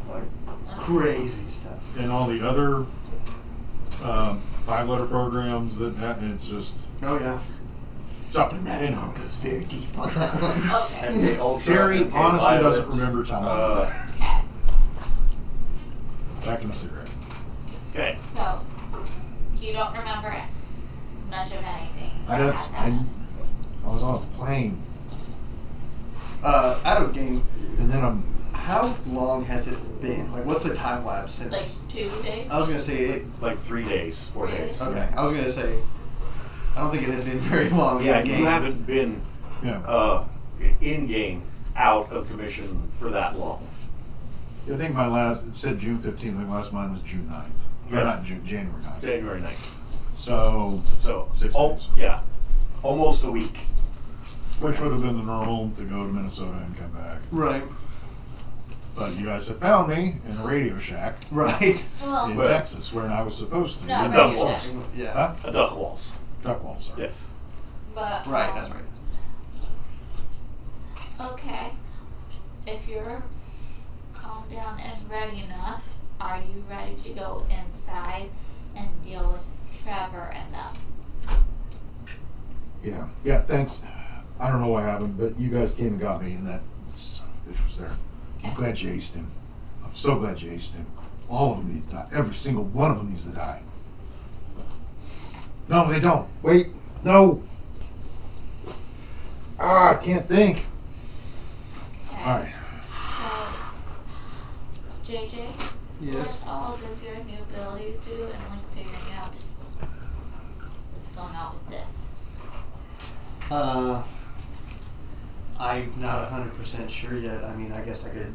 Like crazy stuff. And all the other 5-letter programs that it's just. Oh yeah. Something The that rabbit hole goes very deep on that one. Okay. MK Ultra, Terry MK honestly Violet, doesn't remember telling me. Okay. Back in the cigarette. Okay. So, you don't remember much of anything. I was on a plane, Out of game, and then how long has it been? Like, what's the time lapse since? Like 2 days? I was gonna say it. Like 3 days, 4 3 days. days. Okay, I was gonna say. I don't think it had been very long. Yeah, in game. you haven't been in game out of commission for that long. I think it said June 15th. I think last mine was June 9th. Yeah. Or not June, January 9th. January 9th. So, So 6 days. Yeah, almost a week. Which would have been the normal to go to Minnesota and come back. Right. But you guys have found me in a Radio Shack Right. Well, in Well- Texas, where I was supposed to. No, in Radio Duck Shack. Walls. Yeah. Huh? A duck walls. Duck Walls, sorry. Yes. but Right. That's right. Okay. If you're calm down and ready enough, are you ready to go inside and deal with Trevor and them? Yeah. Yeah, thanks. I don't know what happened, but you guys came and got me, and that son of a bitch was there. I'm Okay. glad you aced him. I'm so glad you aced him. All of them need to die. Every single one of them needs to die. No, they don't. Wait. No. I can't think. Okay. All right. So, JJ, Yes. what all does your new abilities do and like figuring out what's going on with this? I'm not 100% sure yet. I mean, I guess I could.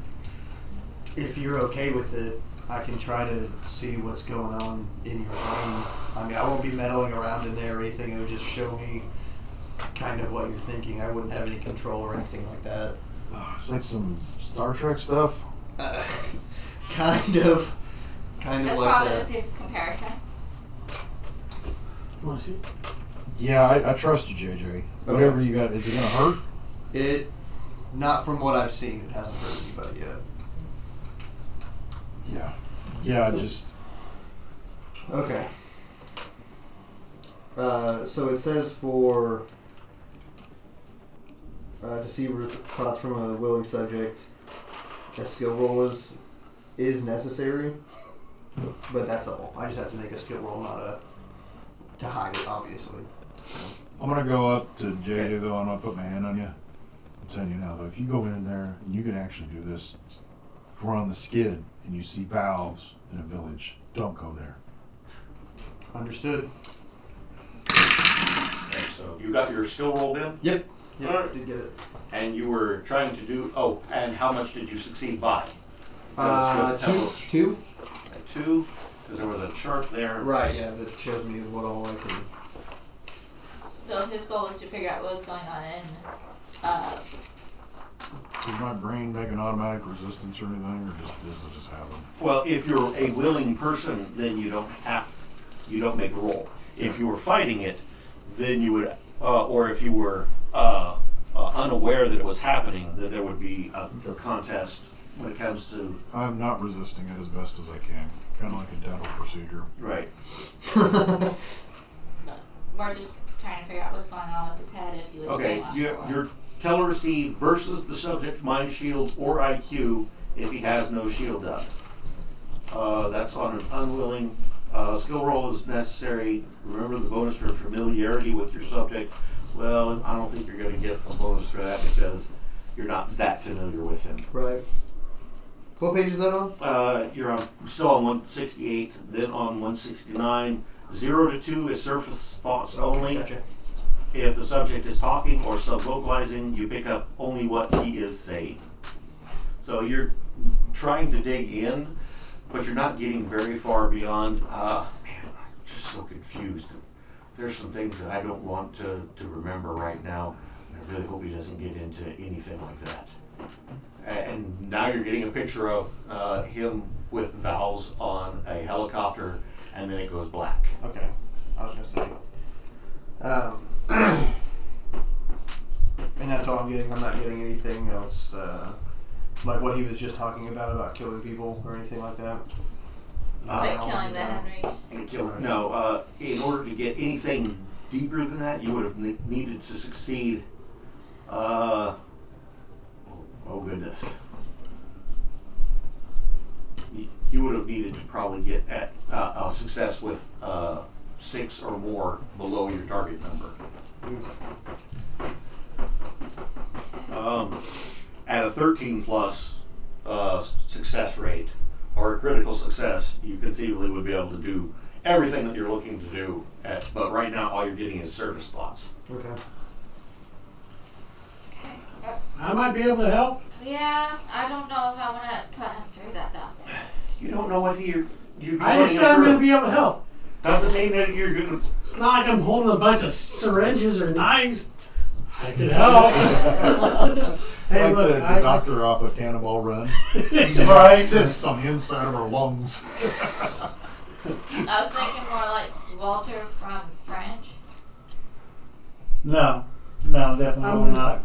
If you're okay with it, I can try to see what's going on in your brain. I mean, I won't be meddling around in there or anything. It'll just show me kind of what you're thinking. I wouldn't have any control or anything like that. It's like some Star Trek stuff. Kind of That's like probably the that. safest comparison. You want to see? Yeah, I trust you, JJ. Whatever you got, is it gonna hurt? It, not from what I've seen, it hasn't hurt anybody yet. Yeah. Yeah, I just. Okay. So it says for deceiver thoughts from a willing subject, a skill roll is necessary, but that's all. I just have to make a skill roll, not to hide it, obviously. I'm gonna go up to JJ though. I'm gonna put my hand on you. I'm telling you now though, if you go in there and you can actually do this, if we're on the skid and you see valves in a village, don't go there. Understood. Okay, so you got your skill roll in, Yep. Yep. Alright. Did get it. and you were trying to do. Oh, and how much did you succeed by? Because you have to Two. at 2, because there was a chart there. Right. Yeah. That shows me what all I can. So his goal was to figure out what was going on in Does my brain make an automatic resistance or anything, or does it just happen? Well, if you're a willing person, then you don't make a roll. If you were fighting it, then you would, or if you were unaware that it was happening, then there would be a contest when it comes to. I'm not resisting it as best as I can. Kind of like a dental procedure. Right. we're just trying to figure out what's going on with his head if he was Okay, going off for your Keller receive versus the subject mind shield or IQ if he has no shield up. That's on an unwilling. Skill roll is necessary. Remember the bonus for familiarity with your subject. Well, I don't think you're going to get a bonus for that because you're not that familiar with him. Right. What page is that on? You're still on 168, then on 169. 0 to 2 is surface thoughts only. Gotcha. If the subject is talking or sub-vocalizing, you pick up only what he is saying. So you're trying to dig in, but you're not getting very far beyond, man, I'm just so confused. There's some things that I don't want to remember right now. I really hope he doesn't get into anything like that. And now you're getting a picture of him with valves on a helicopter, and then it goes black. Okay. I was gonna say. And that's all I'm getting. I'm not getting anything else, like what he was just talking about killing people or anything like that. Like killing the Henrys. No, in order to get anything deeper than that, you would have needed to succeed. Oh goodness. You would have needed to probably get at a success with 6 or more below your target number. At a 13 plus success rate, or a critical success, you conceivably would be able to do everything that you're looking to do. But right now, all you're getting is service slots. Okay. Okay, that's, I might be able to help. yeah, I don't know if I want to put him through that though. You don't know what you're I just said I'm going to be able to help. Doesn't mean that you're going to. It's not like I'm holding a bunch of syringes or knives. I could help. Hey, Like look, the I, doctor off of Cannonball Run. Right. Cysts on the inside of our lungs. I was thinking more like Walter from French. No, definitely not.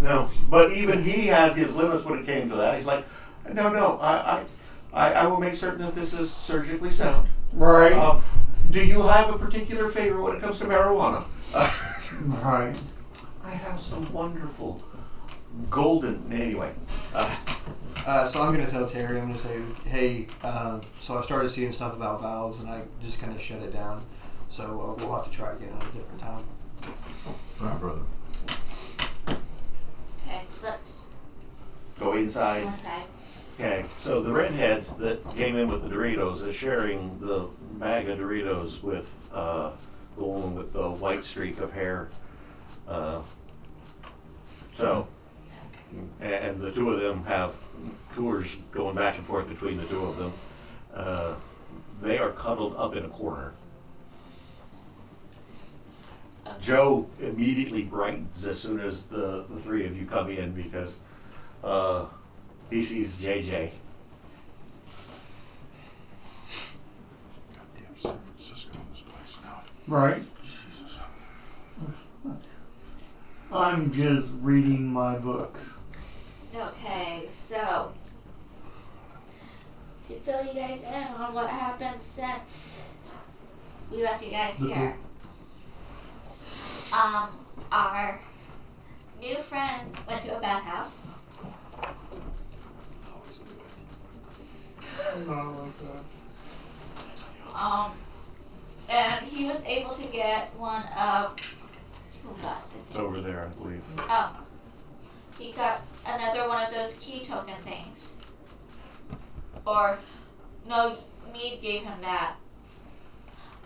No, but even he had his limits when it came to that. He's like, no, I will make certain that this is surgically sound. Right. Do you have a particular favorite when it comes to marijuana? Right. I have some wonderful golden. Anyway. So I'm going to tell Terry, I'm going to say, hey, so I started seeing stuff about valves and I just kind of shut it down. So we'll have to try again at a different time. All right, brother. Okay, let's Go inside. go inside. Okay, so the redhead that came in with the Doritos is sharing the bag of Doritos with the woman with the white streak of hair. And the two of them have tours going back and forth between the two of them. They are cuddled up in a corner. Joe immediately brightens as soon as the three of you come in because he sees JJ. Goddamn San Francisco in this place now. Right. Jesus. I'm just reading my books. Okay, so to fill you guys in on what happened since we left you guys here. Our new friend went to a bathhouse. Always do it. Not like that. And he was able to get one of It's over there, I believe. he got another one of those key token things. Or no, Mead gave him that.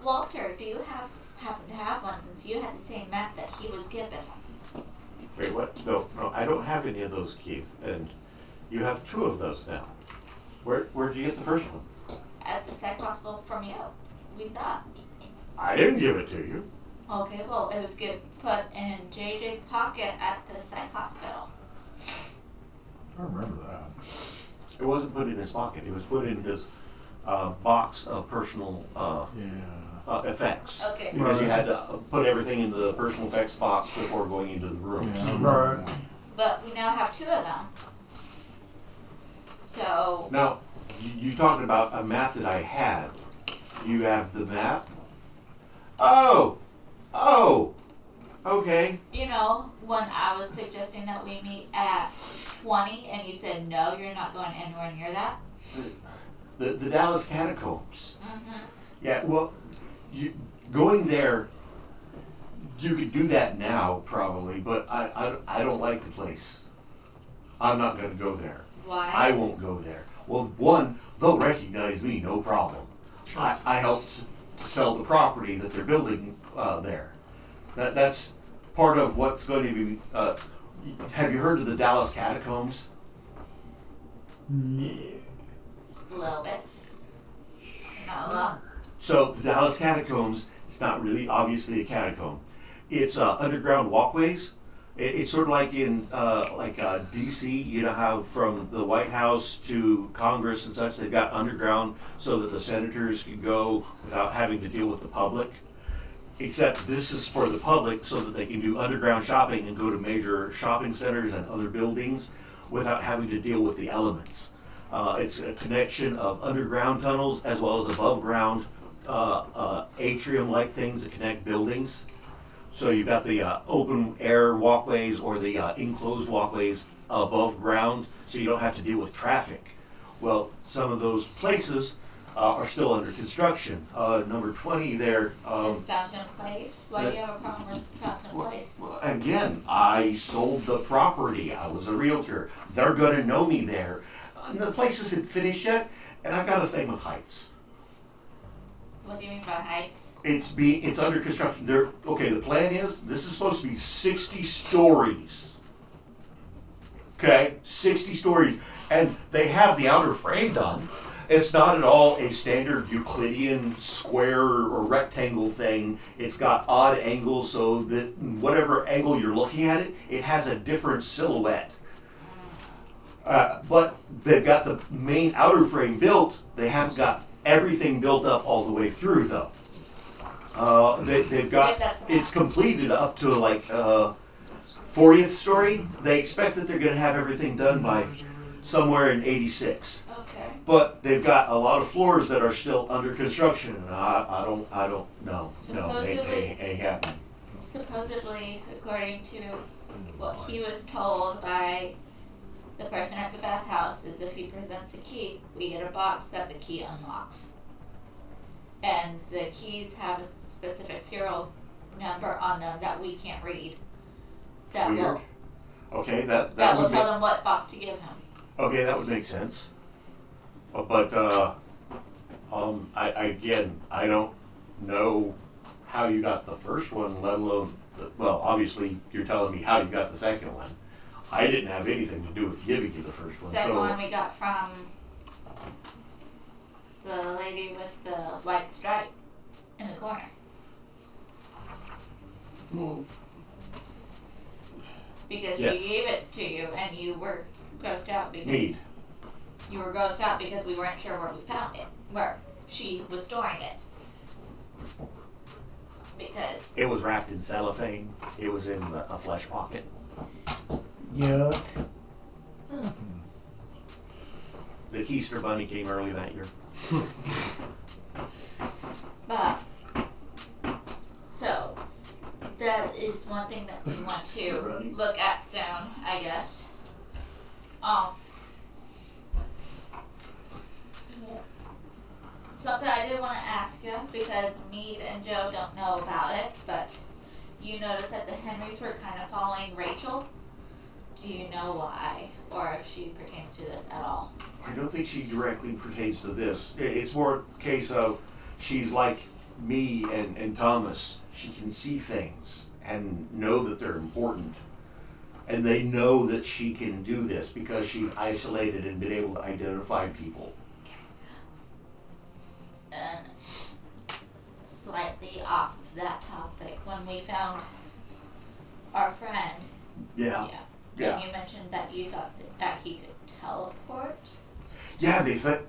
Walter, do you happen to have one since you had the same map that he was given? Wait, what? No, I don't have any of those keys, and you have 2 of those now. Where'd you get the first one? At the psych hospital from you, we thought. I didn't give it to you. Okay, well, it was put in JJ's pocket at the psych hospital. I remember that. It wasn't put in his pocket. It was put in his box of personal effects. Okay. Because you had to put everything into the personal effects box before going into the rooms. Yeah, I remember Right. that. But we now have 2 of them. So, Now, you talked about a map that I had. You have the map? Oh, okay. you know, when I was suggesting that we meet at 20 and you said, no, you're not going anywhere near that. The Dallas Catacombs. Mm-hmm. Yeah, well, going there, you could do that now probably, but I don't like the place. I'm not going to go there. Why? I won't go there. Well, one, they'll recognize me, no problem. I helped to sell the property that they're building there. That's part of what's going to be. Have you heard of the Dallas Catacombs? No. A little bit. Not a lot. So the Dallas Catacombs, it's not really obviously a catacomb. It's underground walkways. It's sort of like in D.C. You know how from the White House to Congress and such, they've got underground so that the senators can go without having to deal with the public. Except this is for the public so that they can do underground shopping and go to major shopping centers and other buildings without having to deal with the elements. It's a connection of underground tunnels as well as above ground atrium-like things that connect buildings. So you've got the open air walkways or the enclosed walkways above ground, so you don't have to deal with traffic. Well, some of those places are still under construction. Number 20 there. Is Fountain Place? Why do you have a problem with Fountain Place? Well, again, I sold the property. I was a realtor. They're going to know me there. And the place isn't finished yet, and I've got a thing with heights. What do you mean by heights? It's under construction. Okay, the plan is this is supposed to be 60 stories. Okay, 60 stories, and they have the outer frame done. It's not at all a standard Euclidean square or rectangle thing. It's got odd angles so that whatever angle you're looking at it, it has a different silhouette. But they've got the main outer frame built. They haven't got everything built up all the way through, though. They've got, it's completed up to like 40th story. They expect that they're going to have everything done by somewhere in 86. Okay. But they've got a lot of floors that are still under construction, and I don't know. No, ain't happening. Supposedly, according to what he was told by the person at the bathhouse, is if he presents a key, we get a box that the key unlocks. And the keys have a specific serial number on them that we can't read. That Weird. will Okay, that will would tell them what box to give him. okay, that would make sense. But I don't know how you got the first one, let alone well, obviously you're telling me how you got the second one. I didn't have anything to do with giving you the first one. Second so one we got from the lady with the white stripe in the corner. Well, Because Yes. she gave it to you and you were grossed out because Mead. you were grossed out because we weren't sure where we found it, where she was storing it. Because It was wrapped in cellophane. It was in a flesh pocket. Yuck. The Keister Bunny came early that year. but so that is one thing that we want to look at soon, I guess. Something I did want to ask you, because Mead and Joe don't know about it, but you noticed that the Henrys were kind of following Rachel. Do you know why, or if she pertains to this at all? I don't think she directly pertains to this. It's more a case of she's like me and Thomas. She can see things and know that they're important. And they know that she can do this because she's isolated and been able to identify people. And slightly off of that topic, when we found our friend, Yeah. and you mentioned that you thought that he could teleport. Yeah, they thought.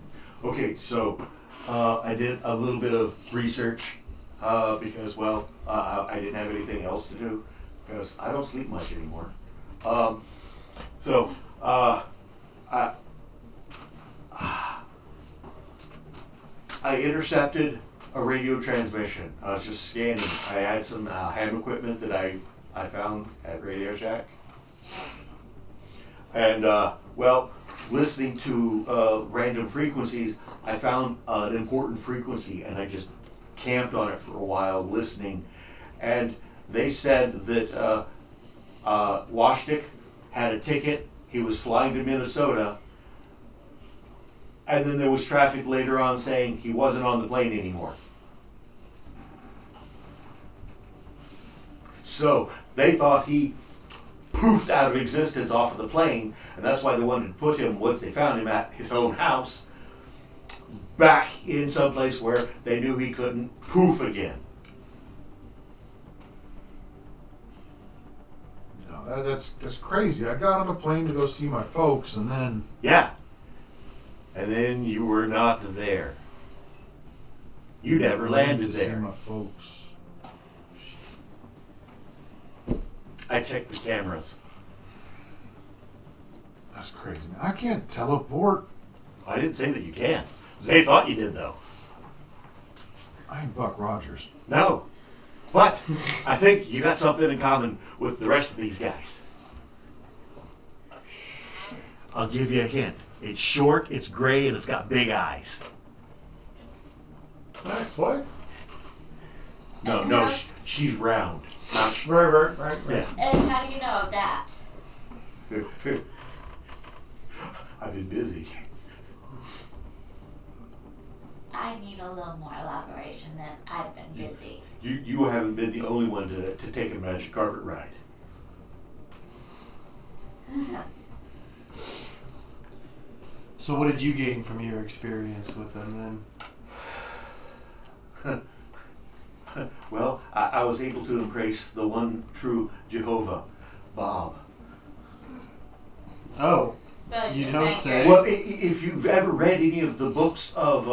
Okay, so I did a little bit of research because, well, I didn't have anything else to do because I don't sleep much anymore. I intercepted a radio transmission. I was just scanning. I had some ham equipment that I found at Radio Shack. And, well, listening to random frequencies, I found an important frequency, and I just camped on it for a while listening. And they said that Washtik had a ticket. He was flying to Minnesota. And then there was traffic later on saying he wasn't on the plane anymore. So they thought he poofed out of existence off of the plane, and that's why they wanted to put him, once they found him at his own house, back in some place where they knew he couldn't poof again. No, that's crazy. I got on a plane to go see my folks, and then Yeah. And then you were not there. You never landed to see there. my folks. I checked the cameras. That's crazy, man. I can't teleport. I didn't say that you can't. They thought you did, though. I ain't Buck Rogers. No. But I think you got something in common with the rest of these guys. I'll give you a hint. It's short, it's gray, and it's got big eyes. My ex-wife? No, she's round. Not Right. Yeah. And how do you know of that? I've been busy. I need a little more elaboration than I've been busy. You haven't been the only one to take a magic carpet ride. So what did you gain from your experience with them then? Well, I was able to embrace the one true Jehovah, Bob. Oh, So you you're don't saying say. Well, if you've ever read any of the books of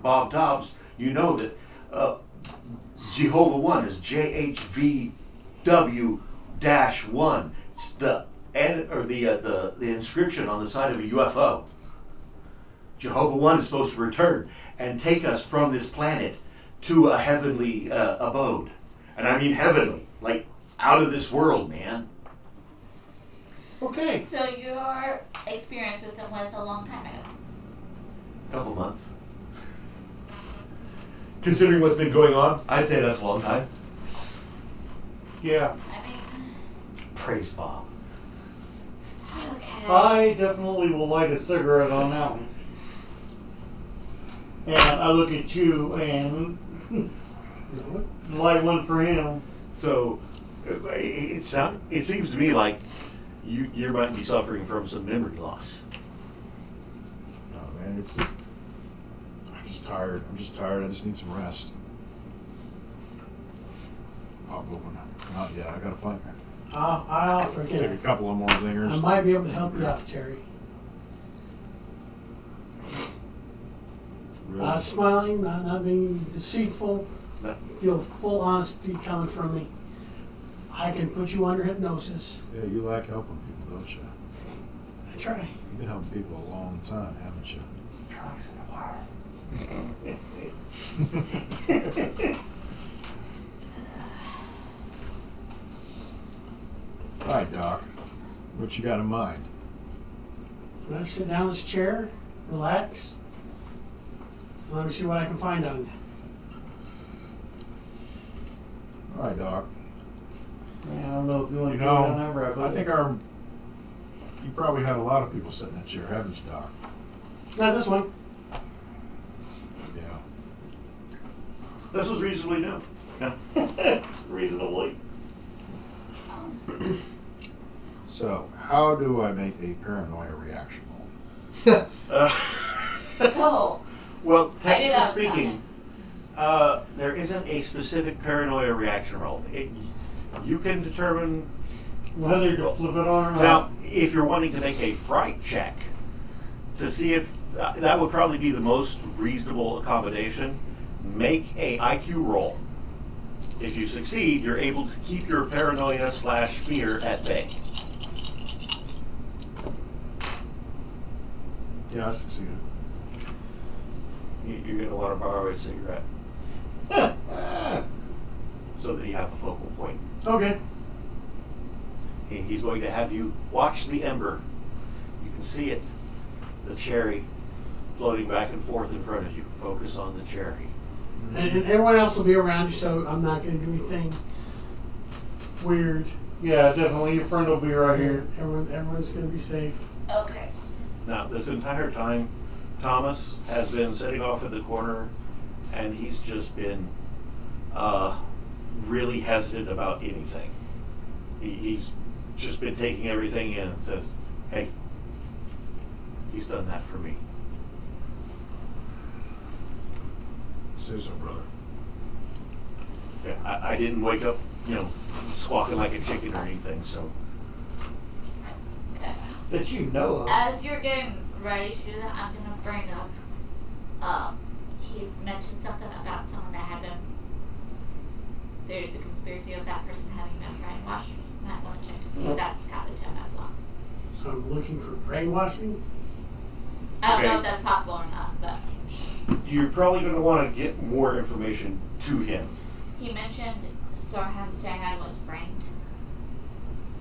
Bob Dobbs, you know that Jehovah 1 is JHVW-1. It's the inscription on the side of a UFO. Jehovah 1 is supposed to return and take us from this planet to a heavenly abode. And I mean heavenly, like out of this world, man. Okay. So your experience with them was a long time ago. Couple months. Considering what's been going on, I'd say that's a long time. Yeah. I mean, Praise Bob. okay. I definitely will light a cigarette on that one. And I look at you and light one for him. So it seems to me like you might be suffering from some memory loss. No, man, it's just. I'm just tired. I just need some rest. Pop open. Not yet. I gotta find that. I'll forget Take a it. couple of more zingers. I might be able to help you out, Terry. Really? Smiling, not being deceitful. No. Feel full honesty coming from me. I can put you under hypnosis. Yeah, you like helping people, don't you? I try. You've been helping people a long time, haven't you? All right, Doc. What you got in mind? Now sit down in this chair, relax. And let me see what I can find on you. All right, Doc. Man, I don't know if you want You to go down that know, rabbit hole. I think you probably had a lot of people sitting in that chair, haven't you, Doc? Not this one. Yeah. This was reasonably new. Yeah. Reasonably. So, how do I make a paranoia reaction roll? Oh, Well, I knew that was technically speaking, there isn't a specific paranoia reaction roll. You can determine. Whether to flip it on or not. Now, if you're wanting to make a fright check to see if that would probably be the most reasonable accommodation, make a IQ roll. If you succeed, you're able to keep your paranoia/fear at bay. Yeah, I succeeded. You're going to want to borrow a cigarette so that you have a focal point. Okay. He's going to have you watch the ember. You can see it, the cherry floating back and forth in front of you. Focus on the cherry. And everyone else will be around you, so I'm not going to do anything weird. Yeah, definitely. Your friend will be right here. Everyone's going to be safe. okay. Now, this entire time, Thomas has been sitting off in the corner, and he's just been really hesitant about anything. He's just been taking everything in and says, hey, he's done that for me. Say so, brother. Yeah, I didn't wake up, squawking like a chicken or anything, so. Okay. That you know of. As you're getting ready to do that, I'm gonna bring up. He's mentioned something about someone that had been. There's a conspiracy of that person having been brainwashed. Might want to check to see if that's happened to him as well. So I'm looking for brainwashing. I don't know Okay. if that's possible or not, but You're probably going to want to get more information to him. He mentioned Strahan was framed.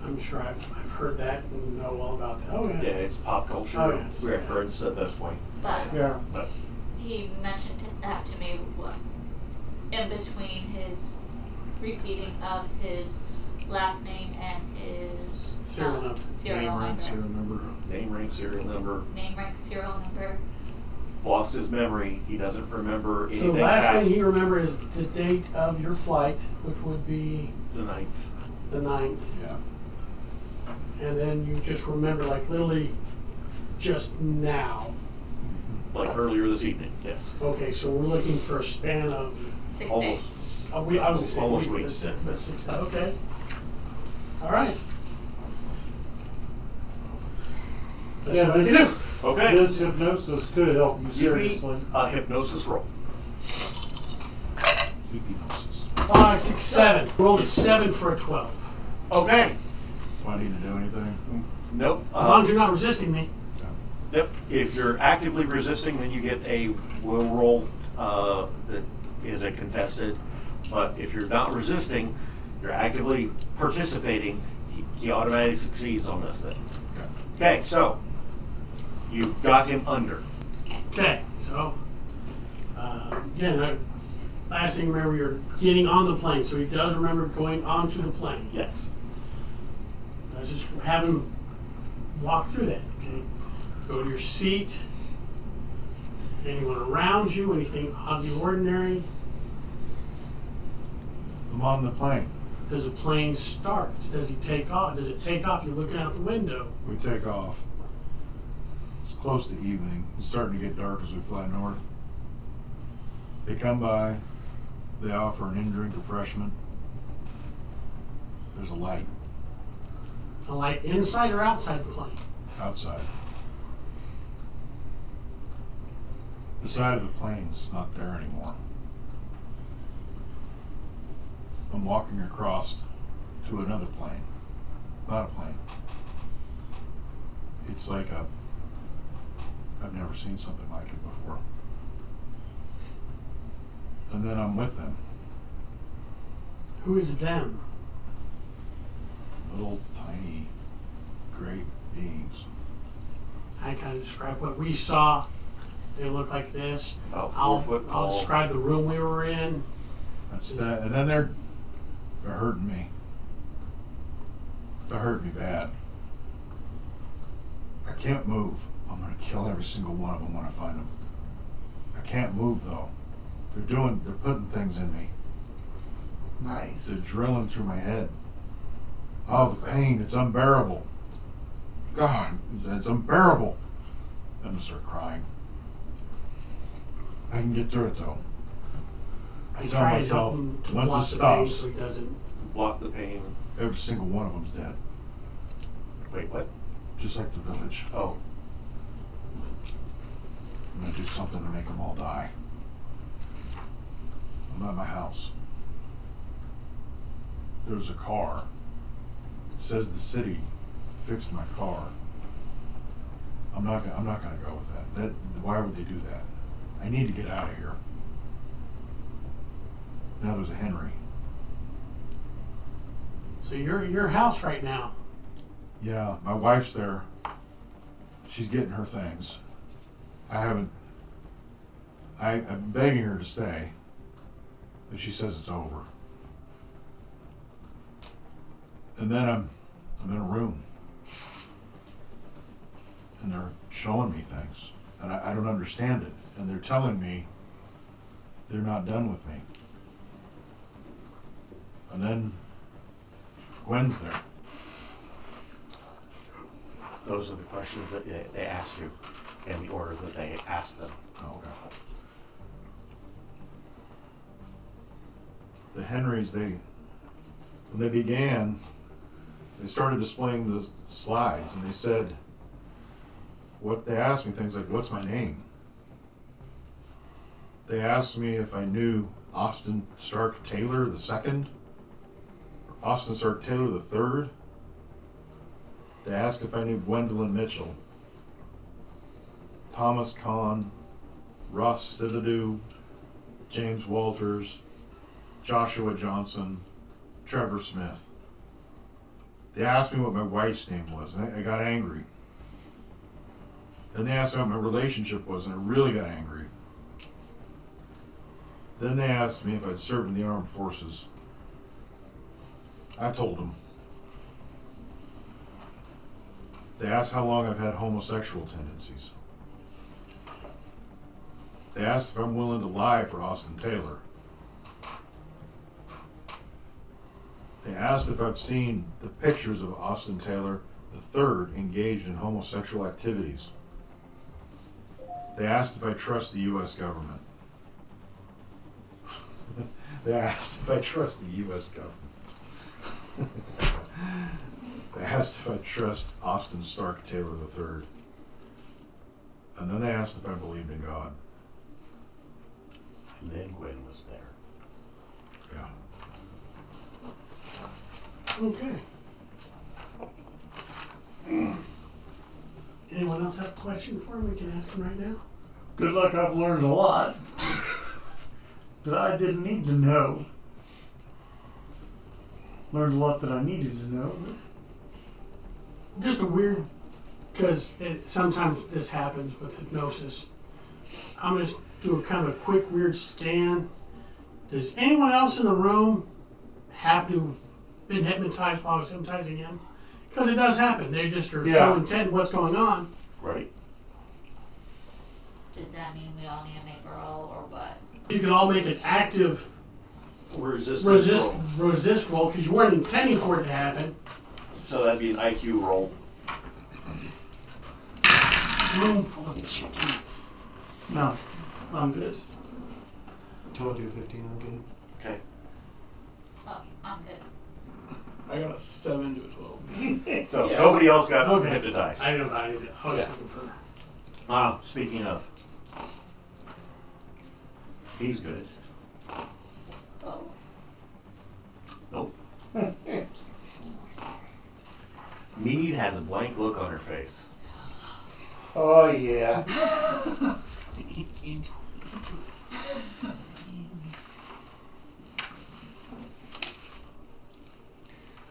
I'm sure I've heard that and know all about that. Oh, yeah. Yeah, it's pop culture. Oh, yes. We have friends at this point. But Yeah. he mentioned that to me in between his repeating of his last name and his Serial number. serial number. Serial number. Name, rank, serial number. Name, rank, serial number. Lost his memory. He doesn't remember anything So the last past thing he remembers is the date of your flight, which would be the 9th. the 9th. Yeah. And then you just remember, like, literally just now. Like earlier this evening, yes. Okay, so we're looking for a span of... 6 Almost. days. I was going to say Almost week, weeks. but 6 days. Okay. All right. Let's see Yeah, what we can do. Okay. This hypnosis could help you Give me seriously. a hypnosis roll. Hypnosis. 5, 6, 7. Rolled a 7 for a 12. Okay. Do I need to do anything? Nope. As long as you're not resisting me. Yep. If you're actively resisting, then you get a will roll that is a contested. But if you're not resisting, you're actively participating, he automatically succeeds on this thing. Okay, so you've got him under. Okay, so again, last thing, remember, you're getting on the plane, so he does remember going onto the plane. Yes. Let's just have him walk through that. Okay, go to your seat. Anyone around you? Anything out of the ordinary? I'm on the plane. Does the plane start? Does he take off? Does it take off? You're looking out the window. We take off. It's close to evening. It's starting to get dark as we fly north. They come by. They offer an in-drink refreshment. There's a light A light inside or outside the plane? outside. The side of the plane's not there anymore. I'm walking across to another plane. It's not a plane. It's like I've never seen something like it before. And then I'm with them. Who is them? Little tiny gray beings. I kind of describe what we saw. They look like this. About 4 I'll foot tall. describe the room we were in. That's that. And then they're hurting me. They're hurting me bad. I can't move. I'm gonna kill every single one of them when I find them. I can't move though. They're putting things in me. Nice. They're drilling through my head. Oh, the pain, it's unbearable. God, it's unbearable. I'm gonna start crying. I can get through it though. I tell try and myself, help him to once block it the pain stops, so he doesn't. Block the pain. every single one of them's dead. Wait, what? Just like the village. Oh. I'm gonna do something to make them all die. I'm at my house. There's a car. It says the city fixed my car. I'm not gonna go with that. Why would they do that? I need to get out of here. Now there's a Henry. So you're at your house right now. Yeah, my wife's there. She's getting her things. I'm begging her to stay, but she says it's over. And then I'm in a room, and they're showing me things, and I don't understand it. And they're telling me they're not done with me. And then Gwen's there. Those are the questions that they ask you in the order that they ask them. Oh, okay. The Henrys, when they began, they started displaying the slides, and they said, they asked me things like, what's my name? They asked me if I knew Austin Stark Taylor II, or Austin Stark Taylor III. They asked if I knew Gwendolyn Mitchell, Thomas Kahn, Ross Thibodeau, James Walters, Joshua Johnson, Trevor Smith. They asked me what my wife's name was, and I got angry. Then they asked me what my relationship was, and I really got angry. Then they asked me if I'd served in the armed forces. I told them. They asked how long I've had homosexual tendencies. They asked if I'm willing to lie for Austin Taylor. They asked if I've seen the pictures of Austin Taylor III engaged in homosexual activities. They asked if I trust the U.S. government. They asked if I trust the U.S. government. They asked if I trust Austin Stark Taylor III. And then they asked if I believed in God. And then Gwen was there. Yeah. Okay. Anyone else have a question for him? We can ask him right now. Good luck, I've learned a lot. That I didn't need to know. Learned a lot that I needed to know. Just a weird, because sometimes this happens with hypnosis. I'm going to do a kind of a quick, weird scan. Does anyone else in the room happen to have been hypnotized while I was hypnotizing him? Because it does happen. They just are so intent in what's going on. Right. Does that mean we all need to make a roll or what? You can all make an active resist roll because you weren't intending for it to happen. So that'd be an IQ roll. Room full of chickens. No, I'm good. Told you 15, I'm good. Okay. Oh, I'm good. I got a 7 to a 12. So nobody else got Okay. hypnotized. I don't know. I was looking for. Speaking of, he's good. Oh. Nope. Mead has a blank look on her face. Oh, yeah.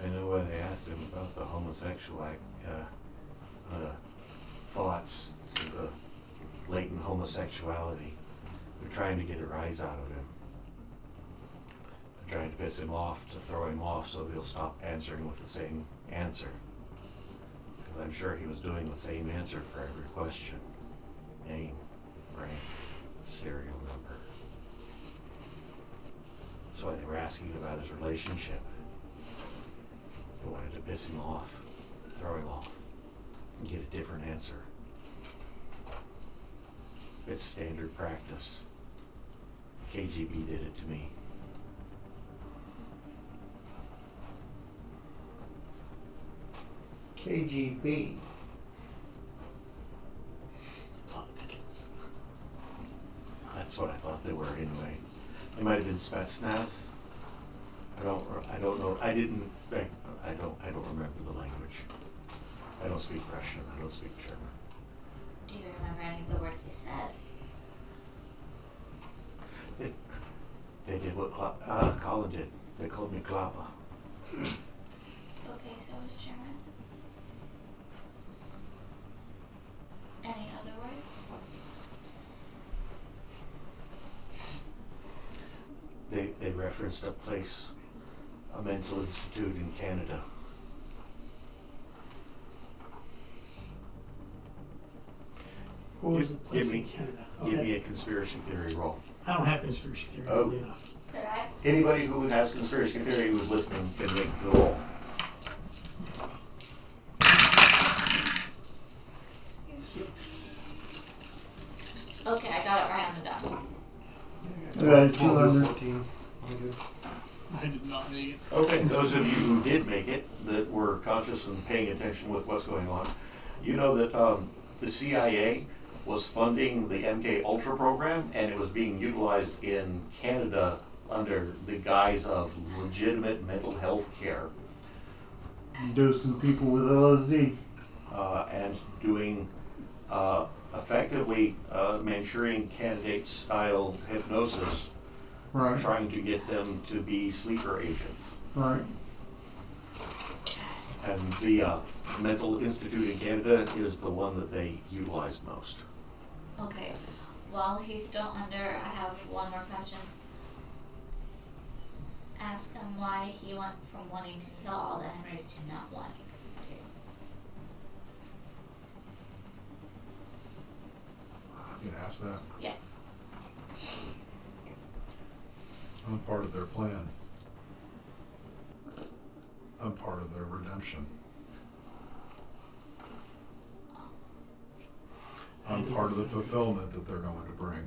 I know why they asked him about the homosexual thoughts, the latent homosexuality. They're trying to get a rise out of him. They're trying to piss him off, to throw him off so he'll stop answering with the same answer. Because I'm sure he was doing the same answer for every question. Name, rank, serial number. That's why they were asking about his relationship. They wanted to piss him off, throw him off, and get a different answer. It's standard practice. KGB did it to me. KGB. That's what I thought they were anyway. They might have been Spetsnaz. I don't know. I don't remember the language. I don't speak Russian. I don't speak German. Do you remember any of the words they said? They did what Colin did. They called me Klapa. Okay, so it was German. Any other words? They referenced a place, a mental institute in Canada. What was the place Give me- in Canada? Give me a conspiracy theory roll. I don't have conspiracy theory. Oh. Oddly enough. Could I? Anybody who has conspiracy theory who's listening can make the roll. Okay, I got it right on the dot. Yeah, 12 200. to 14, I'm good. I did not make it. Okay, those of you who did make it, that were conscious and paying attention with what's going on, you know that the CIA was funding the MK Ultra program, and it was being utilized in Canada under the guise of legitimate mental health care, Dosing people with LSD. and doing effectively Manchurian candidate style hypnosis, Right. trying to get them to be sleeper agents. Right. And the Mental Institute in Canada is the one that they utilize most. Okay. While he's still under, I have one more question. Ask him why he went from wanting to kill all the Henrys to not wanting to. You can ask that. Yeah. I'm part of their plan. I'm part of their redemption. I'm part of the fulfillment that they're going to bring.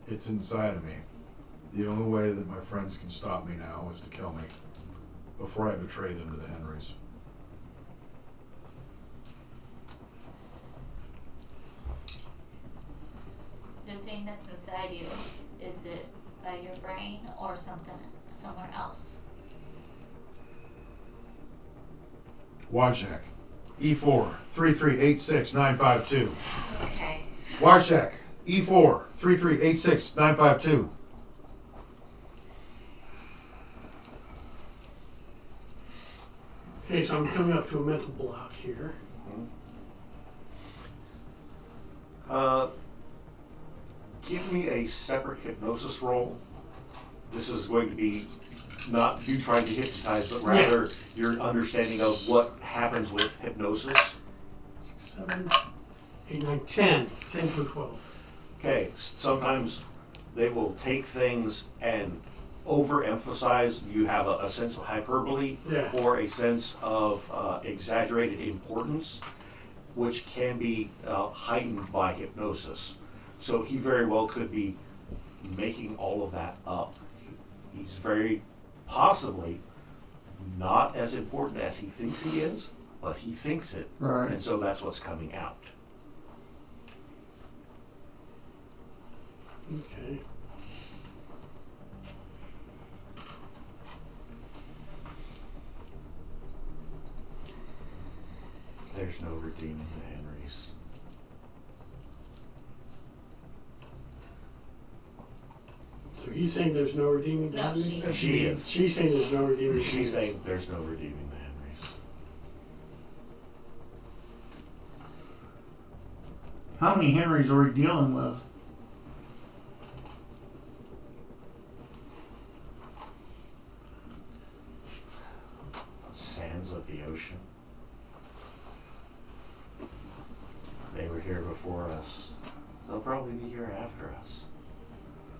It's inside of me. The only way that my friends can stop me now is to kill me before I betray them to the Henrys. The thing that's inside you, is it by your brain or something somewhere else? Wojciech, E4 3386952. Okay. Wojciech, E4 3386952. Okay, so I'm coming up to a mental block here. Give me a separate hypnosis roll. This is going to be not you trying to hypnotize, but rather your understanding of what happens with hypnosis. 6, 7, 8, 9, 10. 10 through 12. Okay, sometimes they will take things and overemphasize. You have a sense of hyperbole or a sense of exaggerated importance, which can be heightened by hypnosis. So he very well could be making all of that up. He's very possibly not as important as he thinks he is, but he thinks it. Right. And so that's what's coming out. Okay. There's no redeeming the Henrys. So he's saying there's no redeeming the No, Henrys? She is. She's saying there's no redeeming the She's Henrys. saying there's no redeeming the Henrys. How many Henrys are we dealing with? Sands of the ocean. They were here before us. They'll probably be here after us.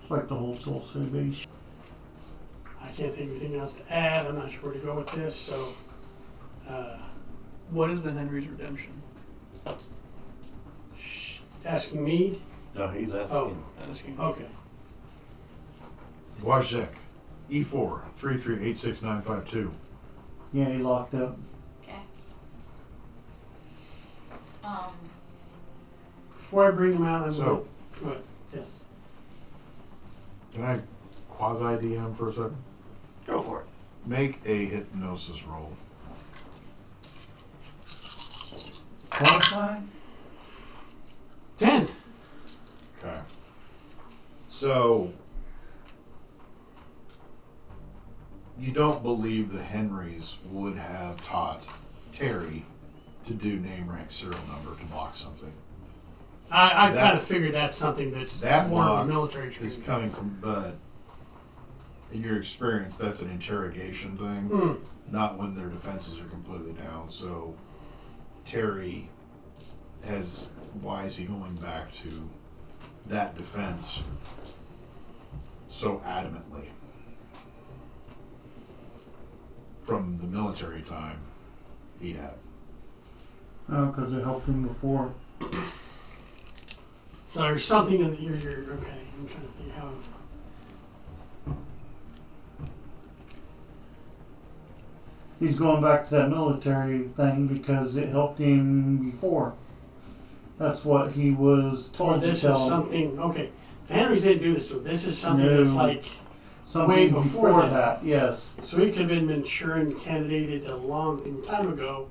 It's like the whole Tulsa base. I can't think of anything else to add. I'm not sure where to go with this, so What is the Henry's redemption? asking me. No, he's asking. Oh. Asking. Okay. Wojciech, E4 3386952. Yeah, he locked up. Okay. Before I bring him out, I'm So- going to. Go ahead. Yes. Can I quasi-DM for a second? Go for it. Make a hypnosis roll. Qualified? 10. Okay. So, you don't believe the Henrys would have taught Terry to do name, rank, serial number to block something. I That- kind of figured that's something that's That more of block a military is training. coming from Bud. In your experience, that's an interrogation thing, Hmm. not when their defenses are completely down. So, Terry has, why is he going back to that defense so adamantly? From the military time he had. Oh, because it helped him before. So there's something in the, you're okay. I'm trying to think how. He's going back to that military thing because it helped him before. That's what he was Or told this to is tell him. something. Okay. The Henrys didn't do this to him. This is something No. that's like. Something way before that. Yes. So he could have been Manchurian candidated a long time ago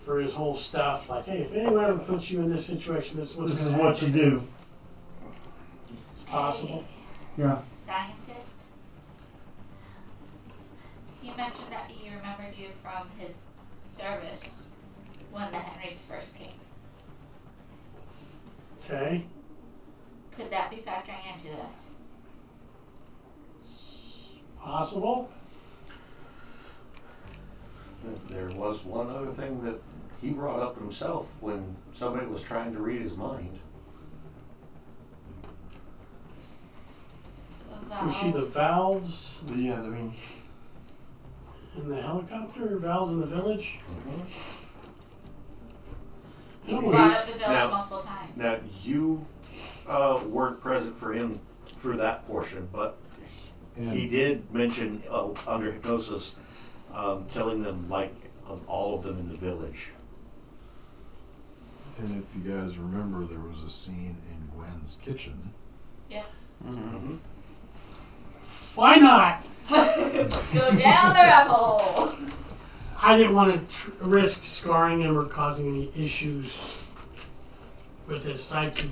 for for his whole stuff. Like, hey, if anyone ever puts you in this situation, this is what's This is going to what happen. you do. It's possible. Yeah. Scientist. He mentioned that he remembered you from his service when the Henrys first came. Okay. Could that be factoring into this? Possible. There was one other thing that he brought up himself when somebody was trying to read his mind. We see the valves Yeah, I mean, in the helicopter, valves in the village. He's Oh, brought up the village Now- multiple times. Now, you weren't present for him for that portion, but he did mention under hypnosis killing them, like all of them in the village. And if you guys remember, there was a scene in Gwen's kitchen. Yeah. Mm-hmm. Why not? Go down the rabbit hole. I didn't want to risk scarring him or causing any issues with his psyche.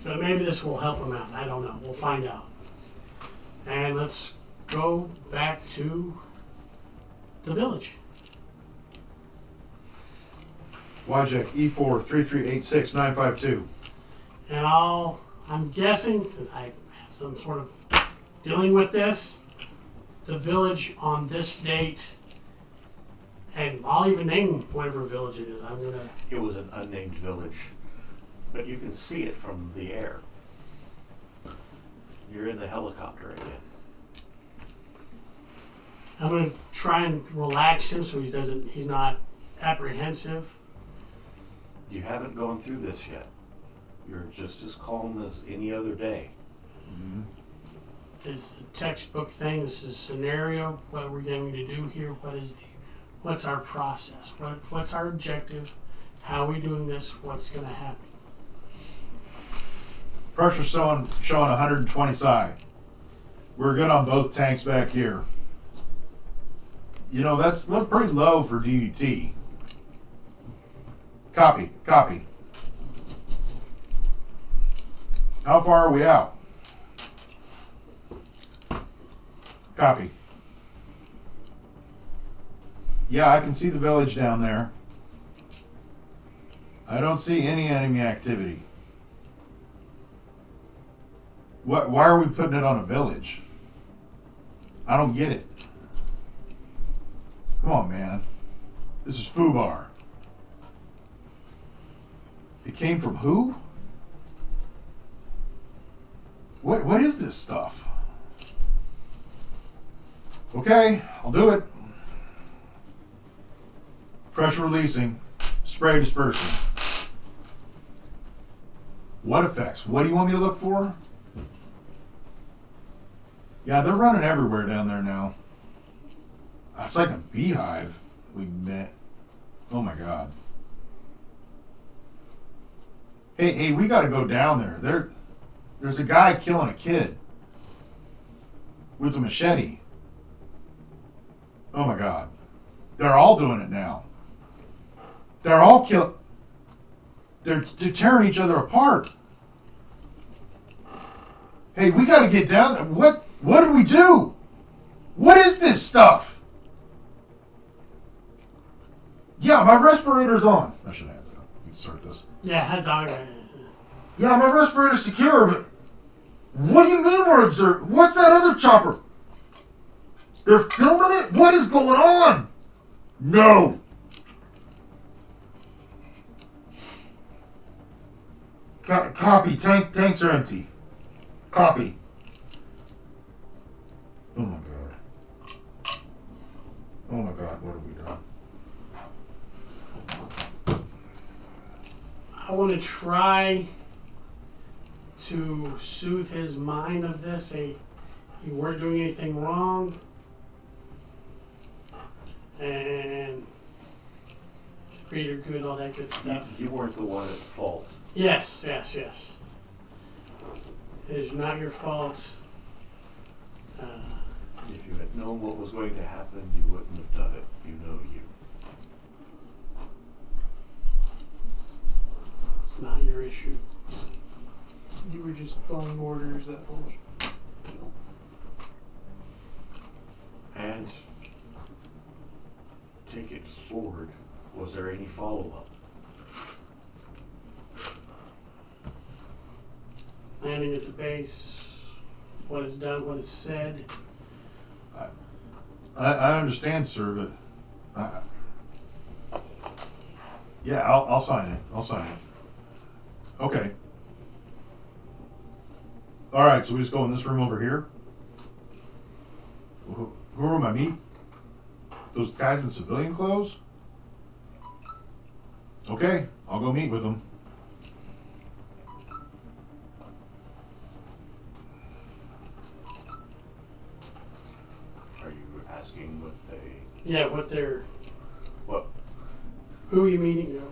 But maybe this will help him out. I don't know. We'll find out. And let's go back to the village. Wojak E4 3386952. And I'm guessing, since I have some sort of dealing with this, the village on this date, and I'll even name whatever village it is. I'm going to... It was an unnamed village, but you can see it from the air. You're in the helicopter again. I'm going to try and relax him so he's not apprehensive. You haven't gone through this yet. You're just as calm as any other day. Mm-hmm. This is a textbook thing. This is a scenario. What are we going to do here? What's our process? What's our objective? How are we doing this? What's going to happen? Pressure showing 120 psi. We're good on both tanks back here. You know, that's pretty low for DDT. Copy. How far are we out? Copy. Yeah, I can see the village down there. I don't see any enemy activity. Why are we putting it on a village? I don't get it. Come on, man. This is FUBAR. It came from who? What is this stuff? Okay, I'll do it. Pressure releasing. Spray dispersing. What effects? What do you want me to look for? Yeah, they're running everywhere down there now. It's like a beehive we met. Oh my god. Hey, we gotta go down there. There's a guy killing a kid with a machete. Oh my god. They're all doing it now. They're all They're tearing each other apart. Hey, we gotta get down there. What do we do? What is this stuff? Yeah, my respirator's on. I should have to insert this. Yeah, that's all right. Yeah, my respirator's secure, but what do you mean we're observing? What's that other chopper? They're filming it? What is going on? No. Copy. Tanks are empty. Copy. Oh my god. Oh my god, what have we done? I want to try to soothe his mind of this. Say you weren't doing anything wrong. And greater good, all that good stuff. You weren't the one at fault. Yes. It is not your fault. If you had known what was going to happen, you wouldn't have done it. You know you. just following orders, that whole deal. And take it forward. Was there any follow-up? Landing at the base, what is done, what is said. I understand, sir, but yeah, I'll sign it. I'll sign it. Okay. All right, so we just go in this room over here. Who am I meet? Those guys in civilian clothes? Okay, I'll go meet with them. Are you asking what they... Yeah, what they're, What? who are you meeting? You know?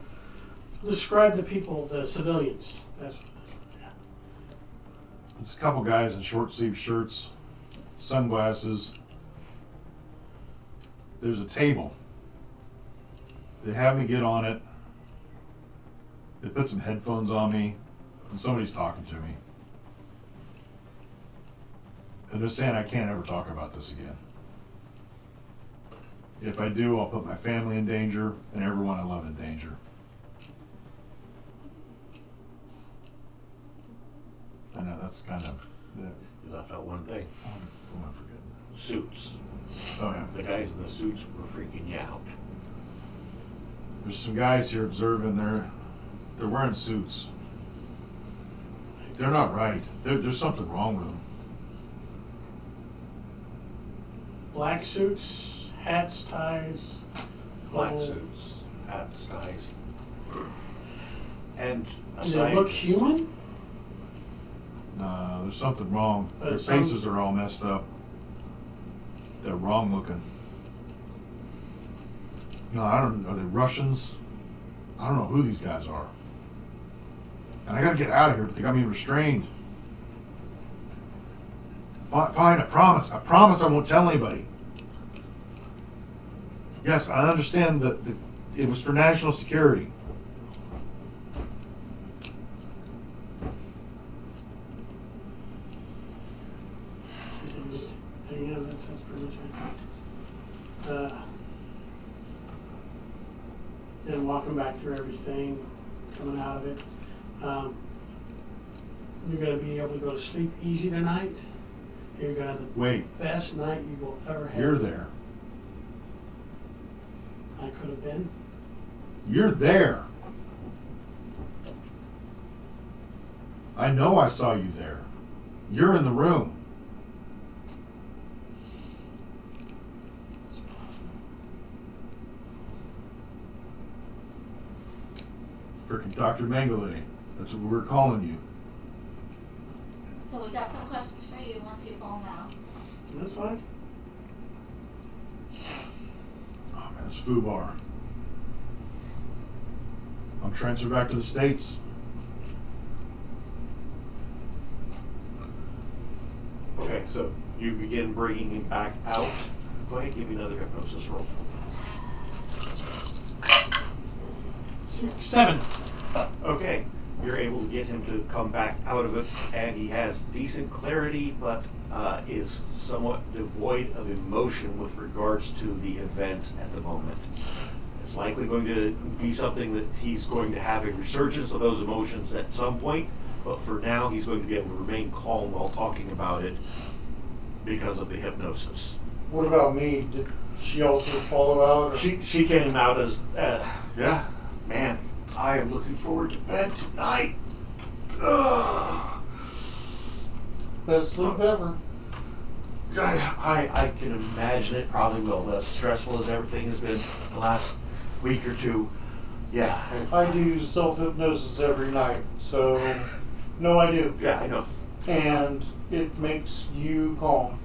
Describe the people, the civilians. That's yeah. It's a couple guys in short sleeve shirts, sunglasses. There's a table. They have me get on it. They put some headphones on me, and somebody's talking to me. And they're saying I can't ever talk about this again. If I do, I'll put my family in danger and everyone I love in danger. I know that's kind of You left out one thing. What am I forgetting? Suits. Oh yeah. The guys in the suits were freaking you out. There's some guys here observing. They're wearing suits. They're not right. There's something wrong with them. Black suits, hats, ties. Black whole- suits, hats, ties. And Do they look human? Nah, there's something wrong. But Their some- faces are all messed up. They're wrong looking. No, are they Russians? I don't know who these guys are. And I gotta get out of here, but they got me restrained. Fine, I promise. I promise I won't tell anybody. Yes, I understand that it was for national security. Yeah, that's pretty much it. And walking back through everything, coming out of it. You're going to be able to go to sleep easy tonight. You're going to have the best night you will ever have. You're there. I could have been. You're there. I know I saw you there. You're in the room. Frickin' Dr. Mengele. That's what we were calling you. So we got some questions for you once you pull them out. That's fine. Oh man, it's FUBAR. I'm transferred back to the States. Okay, so you begin bringing him back out. Go ahead, give me another hypnosis roll. 7. Okay, you're able to get him to come back out of it, and he has decent clarity, but is somewhat devoid of emotion with regards to the events at the moment. It's likely going to be something that he's going to have a resurgence of those emotions at some point, but for now he's going to be able to remain calm while talking about it because of the hypnosis. What about me? Did she also follow out? Or? She came out as, yeah, man, I am looking forward to bed tonight. Ugh. Best sleep ever. I can imagine it probably will. As stressful as everything has been the last week or two. Yeah. I do self-hypnosis every night, so no, I do. Yeah, I know. And it makes you calm.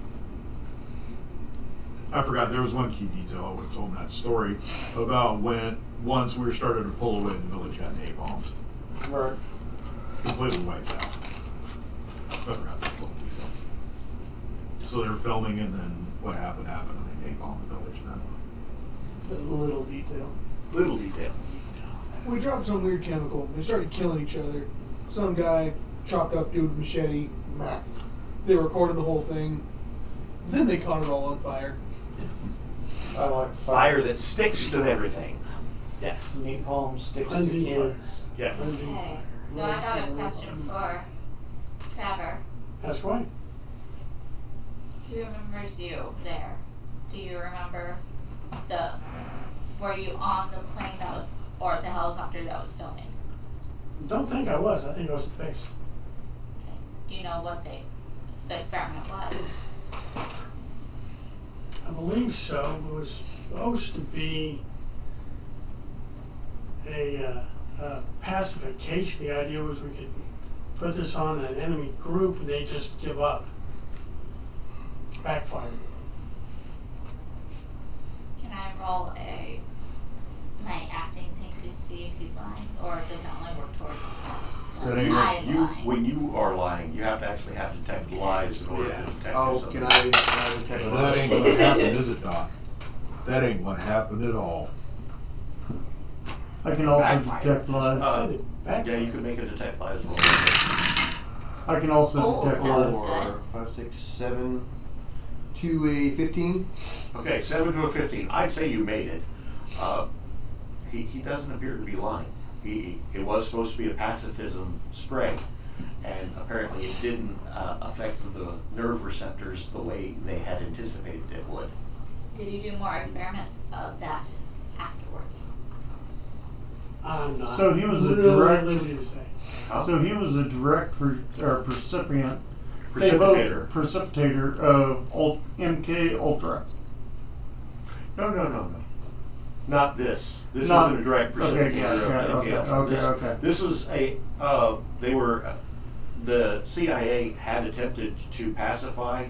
I forgot there was one key detail I would have told in that story about when once we were started to pull away, the village got napalmed. Right. Completely wiped out. I forgot that little detail. So they were filming and then what happened, and they napalmed the village then. A little detail. Little detail. We dropped some weird chemical. They started killing each other. Some guy chopped up dude with machete. They recorded the whole thing. Then they caught it all on fire. I like Fire that sticks to everything. Yes. napalm sticks to Cleansing kids. Yes. Okay, so I got a question for Trevor. Ask why. Who remembers you there? Do you remember were you on the plane that was, or the helicopter that was filming? Don't think I was. I think I was at the base. Okay. Do you know what the experiment was? I believe so. It was supposed to be a pacification. The idea was we could put this on an enemy group and they just give up. Backfired. Can I roll my acting thing to see if he's lying, or does that only work towards That ain't I'm lying? When you are lying, you have to actually have detect lies in order to detect Oh, yourself. can I detect But that ain't what happened, is it, Doc? That ain't what happened at all. I can also Backfire. detect lies. Yeah, you can make a detect lies roll. I can also Oh, detect that was lies. good. 5, 6, 7 to a 15. Okay, 7 to a 15. I'd say you made it. He doesn't appear to be lying. It was supposed to be a pacifism spray, and apparently it didn't affect the nerve receptors the way they had anticipated it would. Did you do more experiments of that afterwards? I'm not. So he was a really direct- at liberty to say. So he was a direct precipitator of MK Ultra. No. Not this. This Not- isn't a direct okay, precipitator yeah, of okay, MK Ultra. okay, This, okay. this was the CIA had attempted to pacify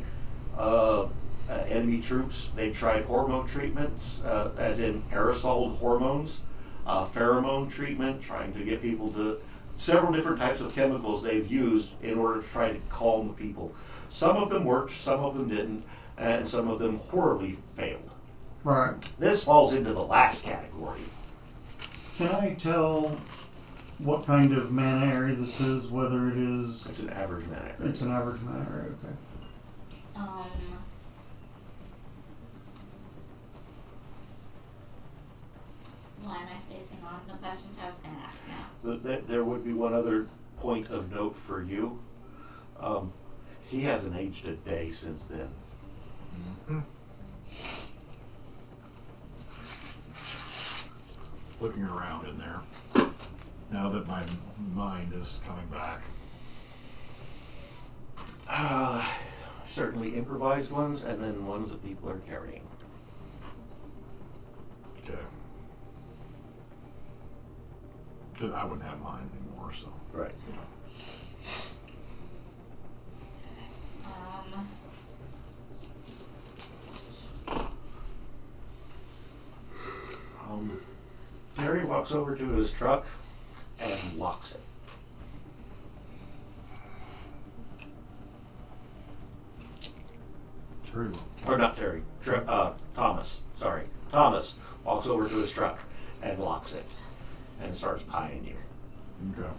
enemy troops. They tried hormone treatments, as in aerosol hormones, pheromone treatment, trying to get people to, several different types of chemicals they've used in order to try to calm the people. Some of them worked, some of them didn't, and some of them horribly failed. Right. This falls into the last category. Can I tell what kind of mana area this is? Whether it is? It's an average man. It's an average mana area. Okay. Why am I facing on the questions I was going to ask now? There would be one other point of note for you. He hasn't aged a day since then. Mm-hmm. Looking around in there, now that my mind is coming back. Certainly improvised ones, and then ones that people are carrying. Okay. Because I wouldn't have mine anymore, so. Right. Terry walks over to his truck and locks it. Terry. Or not Terry, Thomas. Sorry. Thomas walks over to his truck and locks it and starts pieing you. Okay.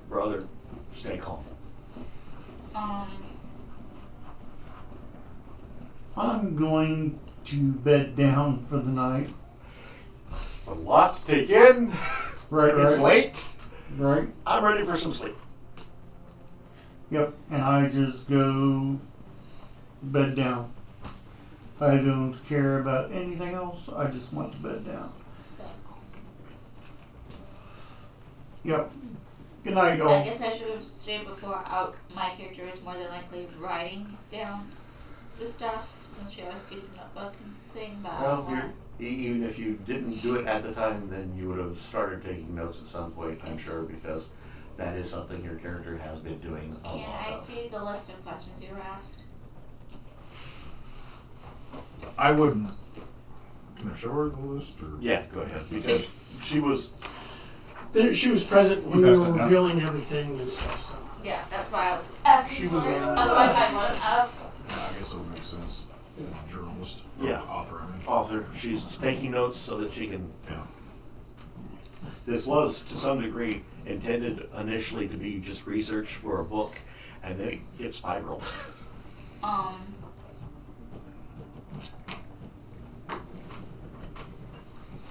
Brother, stay calm. I'm going to bed down for the night. It's a lot to take in. Right. It's late. Right. I'm ready for some sleep. Yep. And I just go bed down. I don't care about anything else. I just want to bed down. Yep. Good night, y'all. I guess I should have stayed before out. My character is more than likely writing down the stuff, since she always keeps in that book and thing. But Well, even if you didn't do it at the time, then you would have started taking notes at some point, I'm sure, because that is something your character has been doing a can lot I of. see the list of questions you were asked? I wouldn't. Can I show her the list? Or? Yeah, go ahead, because she was. She was present when we were revealing everything and stuff. So. Yeah, that's why I was asking She for was it. a- Otherwise, I wouldn't have. Yeah, I guess that would make sense. Journalist. Yeah. Author, I mean. Author. She's taking notes so that she can. Yeah. This was, to some degree, intended initially to be just research for a book, and then it spiraled.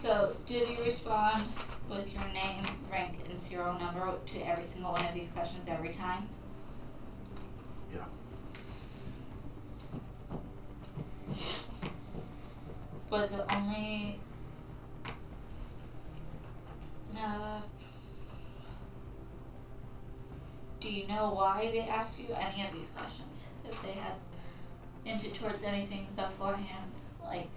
So, did you respond with your name, rank, and serial number to every single one of these questions every time? Yeah. Was it only... do you know why they asked you any of these questions? If they had hinted towards anything beforehand, like...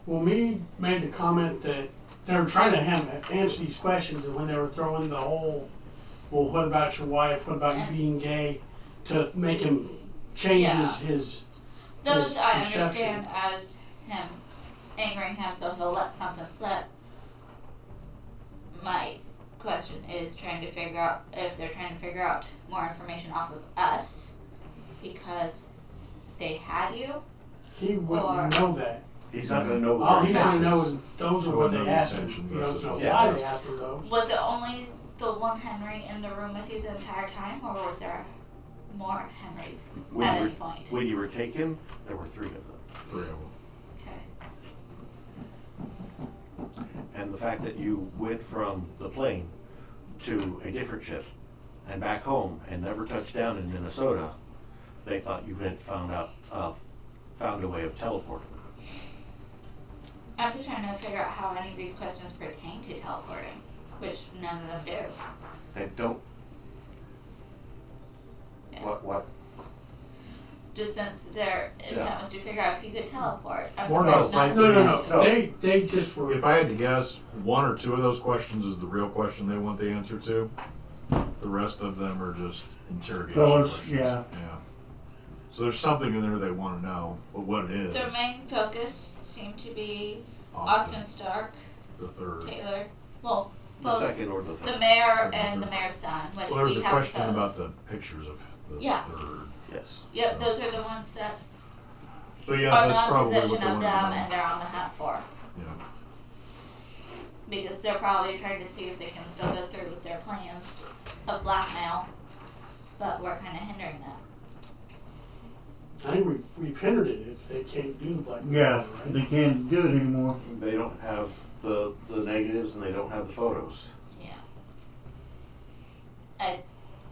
Well, me made the comment that they were trying to answer these questions, and when they were throwing the whole, well, what about your wife? What about you being gay? To make him change his Those I perception. understand as him angering him so he'll let something slip. My question is trying to figure out if they're trying to figure out more information off of us because they had you. He wouldn't know that. He's not going to know. All he's going to know is those are what they the asked him. intentions, He doesn't know that's why they asked him those. Was it only the one Henry in the room with you the entire time, or was there more Henrys at any point? When you were taken, there were 3 of them. 3 of them. Okay. And the fact that you went from the plane to a different ship and back home and never touched down in Minnesota, they thought you had found a way of teleporting. I'm just trying to figure out how any of these questions pertain to teleporting, which none of them do. They don't. Yeah. What? Just since their intent was to figure out if he could teleport. I'm More surprised about none of them No. did. They just were. If I had to guess, 1 or 2 of those questions is the real question they want the answer to. The rest of them are just interrogation questions. Yeah. So there's something in there they want to know, but what it is. Their main focus seemed to be Austin Stark, the 3rd. Taylor, well, The both second or the third? the mayor Second or and the third. mayor's son, which Well, there was we a have question photos. about the pictures of the Yeah. 3rd. Yes. Yep, So- those are the ones that So yeah, are that's not in probably what possession they of want them to know. and they're on the hunt for. Yeah. Because they're probably trying to see if they can still go through with their plans of blackmail, but we're kind of hindering that. I think we've hindered it if they can't do the blackmail. Yeah, right? they can't do it anymore. They don't have the negatives and they don't have the photos. Yeah.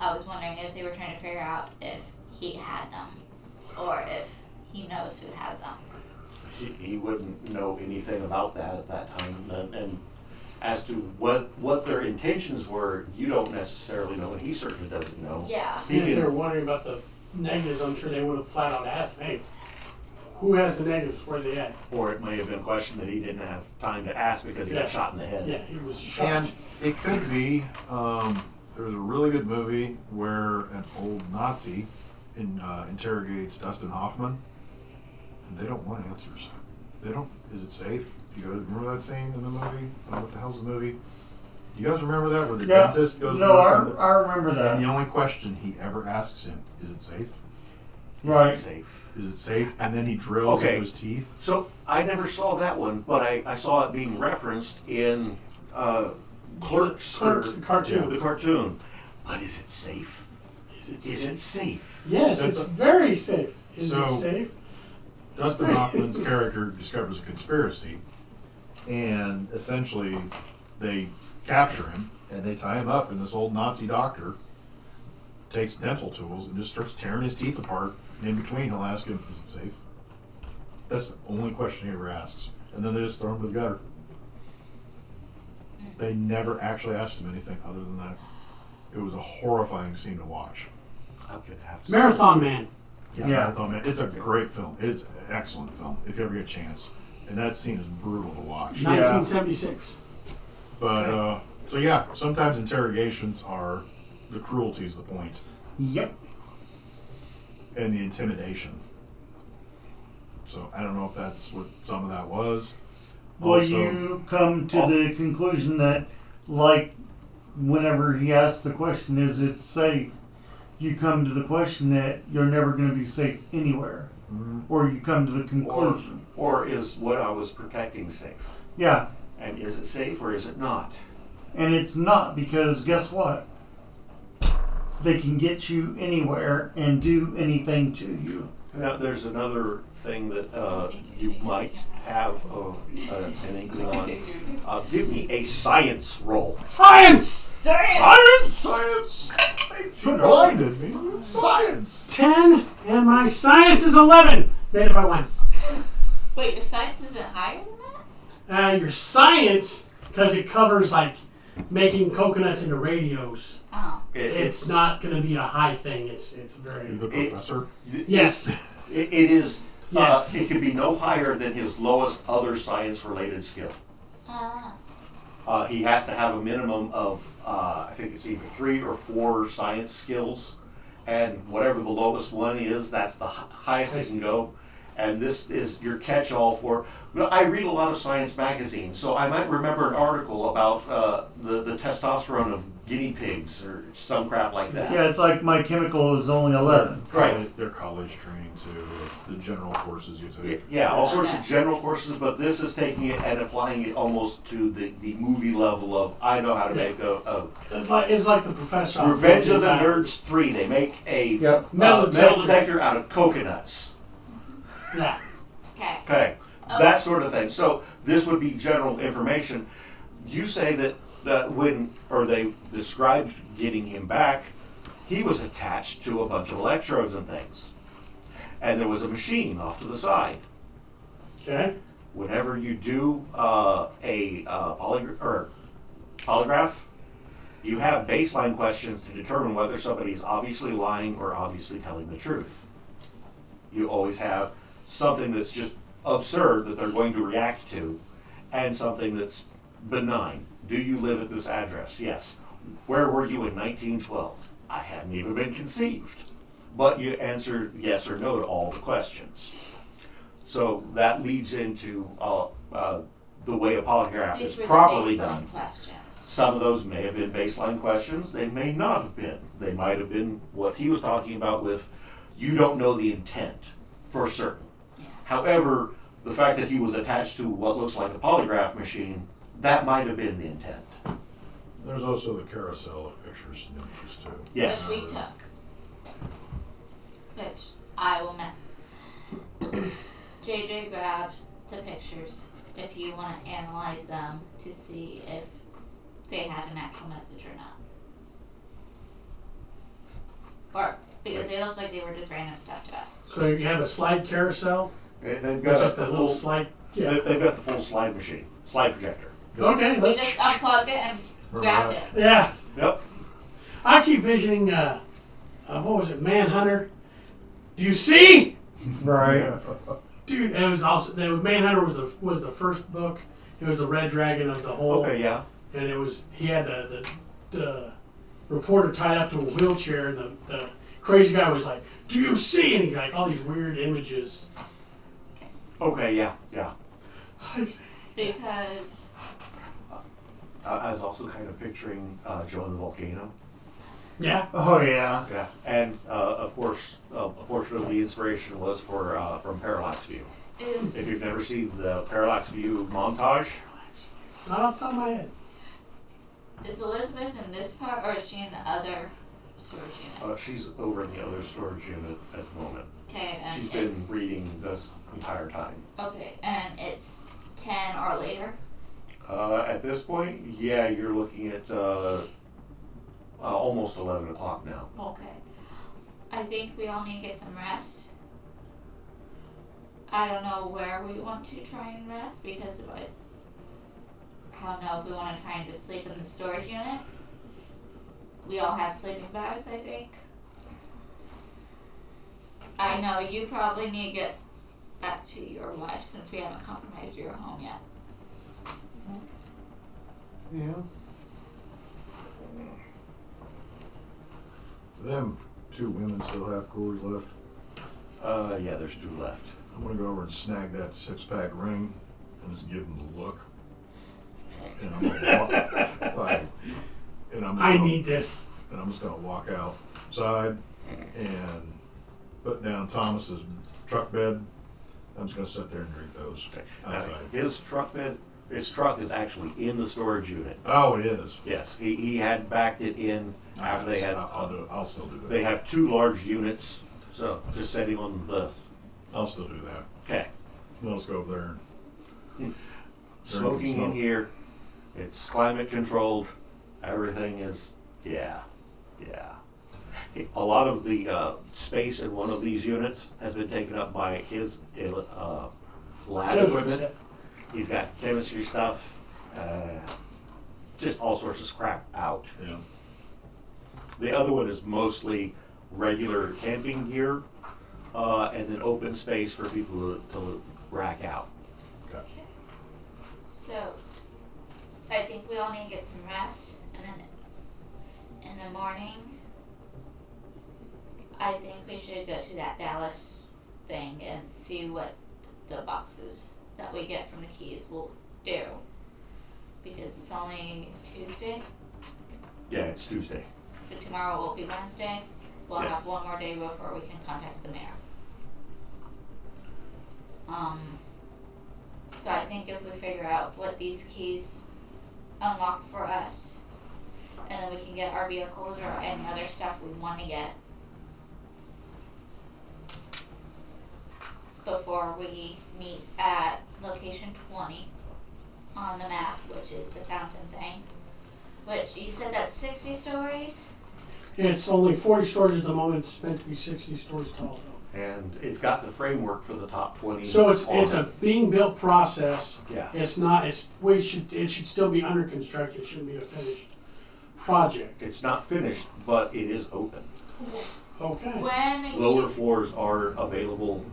I was wondering if they were trying to figure out if he had them, or if he knows who has them. He wouldn't know anything about that at that time, and as to what their intentions were, you don't necessarily know, and he certainly doesn't know. Yeah. He If they were can, wondering about the negatives, I'm sure they would have flat out asked, hey, who has the negatives? Where are they at? or it may have been a question that he didn't have time to ask because he got shot in the head. Yeah, he was shot. And it could be, there's a really good movie where an old Nazi interrogates Dustin Hoffman, and they don't want answers. They don't. Is it safe? Do you guys remember that scene in the movie? What the hell's the movie? Do you guys remember that where the dentist goes? No, I remember that. And the only question he ever asks him, "Is it safe? Right. Is it safe? Is it safe?" And then he drills into his teeth. So I never saw that one, but I saw it being referenced in Clerks, Clerks, the cartoon. The cartoon. But is it safe? Is it Is safe? it safe? Yes, That's it's a- very safe. Is So- it safe? Dustin Hoffman's character discovers a conspiracy, and essentially they capture him and they tie him up, and this old Nazi doctor takes dental tools and just starts tearing his teeth apart, and in between he'll ask him, "Is it safe?" That's the only question he ever asks, and then they just throw him to the gutter. They never actually asked him anything other than that. It was a horrifying scene to watch. I'm gonna have to Marathon Man. Yeah, Yeah. Marathon Man. It's a great film. It's an excellent film if you ever get a chance. And that scene is brutal to watch. 1976. But so yeah, sometimes interrogations are the cruelty is the point, Yep. and the intimidation. So I don't know if that's what some of that was. Well, Also- you come to the conclusion that, like, whenever he asks the question, is it safe? You come to the question that you're never going to be safe anywhere. Mhm. Or you come to the conclusion. or is what I was protecting safe? Yeah. And is it safe or is it not? And it's not, because guess what? They can get you anywhere and do anything to you. Now, there's another thing that you might have an inkling on. Give me a science roll. Science! Science! You blinded me. Science! 10, and my science is 11. Made it by 1. Wait, your science isn't higher than that? Your science, because it covers like making coconuts into radios. Oh. It's not going to be a high thing. It's very. You're the professor? Yes. It is. Yes. It can be no higher than his lowest other science-related skill. He has to have a minimum of, I think it's either 3 or 4 science skills, and whatever the lowest one is, that's the highest it can go. And this is your catch-all for. I read a lot of science magazines, so I might remember an article about the testosterone of guinea pigs or some crap like that. Yeah, it's like my chemical is only 11. Right. They're college training too, the general courses you take. Yeah, all sorts of general courses, but this is taking it and applying it almost to the movie level of, I know how to make It's like the professor. Revenge of the Nerds 3. They make a metal detector out of coconuts. Yeah. Okay. That sort of thing. So this would be general information. You say that when they described getting him back, he was attached to a bunch of electrodes and things. And there was a machine off to the side. Okay. Whenever you do a polygraph, you have baseline questions to determine whether somebody is obviously lying or obviously telling the truth. You always have something that's just absurd that they're going to react to, and something that's benign. Do you live at this address? Yes. Where were you in 1912? I hadn't even been conceived. But you answered yes or no to all the questions. So that leads into the way a polygraph is properly done. Questions. Some of those may have been baseline questions. They may not have been. They might have been what he was talking about with, you don't know the intent for certain. Yeah. However, the fact that he was attached to what looks like a polygraph machine, that might have been the intent. There's also the carousel of pictures and images too. Yes. Which we took. Which I will mention. JJ grabbed the pictures if you want to analyze them to see if they had an actual message or not. Or because they looked like they were just random stuff to us. So you have a slide carousel? They've got just a little slide. Yeah. They've got the full slide machine, slide projector. Okay. We just unplugged it and grabbed it. Yeah. Yep. I keep visioning, what was it, Manhunter? Do you see? Right. Dude, it was also, Manhunter was the first book. It was the Red Dragon of the whole. Okay, yeah. And it was, he had the reporter tied up to a wheelchair, and the crazy guy was like, do you see? And he like all these weird images. Okay, yeah. Because I was also kind of picturing Joe and the Volcano. Yeah. Oh yeah. Yeah, and of course, a portion of the inspiration was from Parallax View. If you've never seen the Parallax View montage, Not off the top of my head. is Elizabeth in this part, or is she in the other storage unit? she's over in the other storage unit at the moment. Okay, and She's been reading this entire time. Okay, and it's 10 or later. At this point, yeah, you're looking at almost 11 o'clock now. Okay. I think we all need to get some rest. I don't know where we want to try and rest because of it. I don't know if we want to try and just sleep in the storage unit. We all have sleeping bags, I think. I know you probably need to get back to your wife since we haven't compromised your home yet. Yeah. Them 2 women still have coolers left. Yeah, there's 2 left. I'm gonna go over and snag that 6-pack ring and just give them the look. And I'm gonna walk. I need this. And I'm just gonna walk outside and put down Thomas's truck bed. I'm just gonna sit there and drink those outside. His truck bed, His truck is actually in the storage unit. Oh, it is. Yes, he had backed it in after they had. I'll still do that. They have 2 large units, so just setting on the. I'll still do that. Okay. Let's go over there. Smoking in here. It's climate controlled. Everything is, yeah. A lot of the space in one of these units has been taken up by his lab equipment. He's got chemistry stuff, just all sorts of scrap out. Yeah. The other one is mostly regular camping gear, and then open space for people to rack out. Okay. So, I think we all need to get some rest, and then in the morning, I think we should go to that Dallas thing and see what the boxes that we get from the keys will do. Because it's only Tuesday, Yeah, it's Tuesday. so tomorrow will be Wednesday. We'll Yes. have one more day before we can contact the mayor. So I think if we figure out what these keys unlock for us, and then we can get our vehicles or any other stuff we want to get before we meet at location 20 on the map, which is the fountain thing. Which, you said that's 60 stories? It's only 40 stories at the moment. It's meant to be 60 stories tall, though. And it's got the framework for the top 20. So it's on a it. being built process. Yeah. It's not. It should still be under construction. It shouldn't be a finished project. It's not finished, but it is open. Okay. When Lower you, floors are available.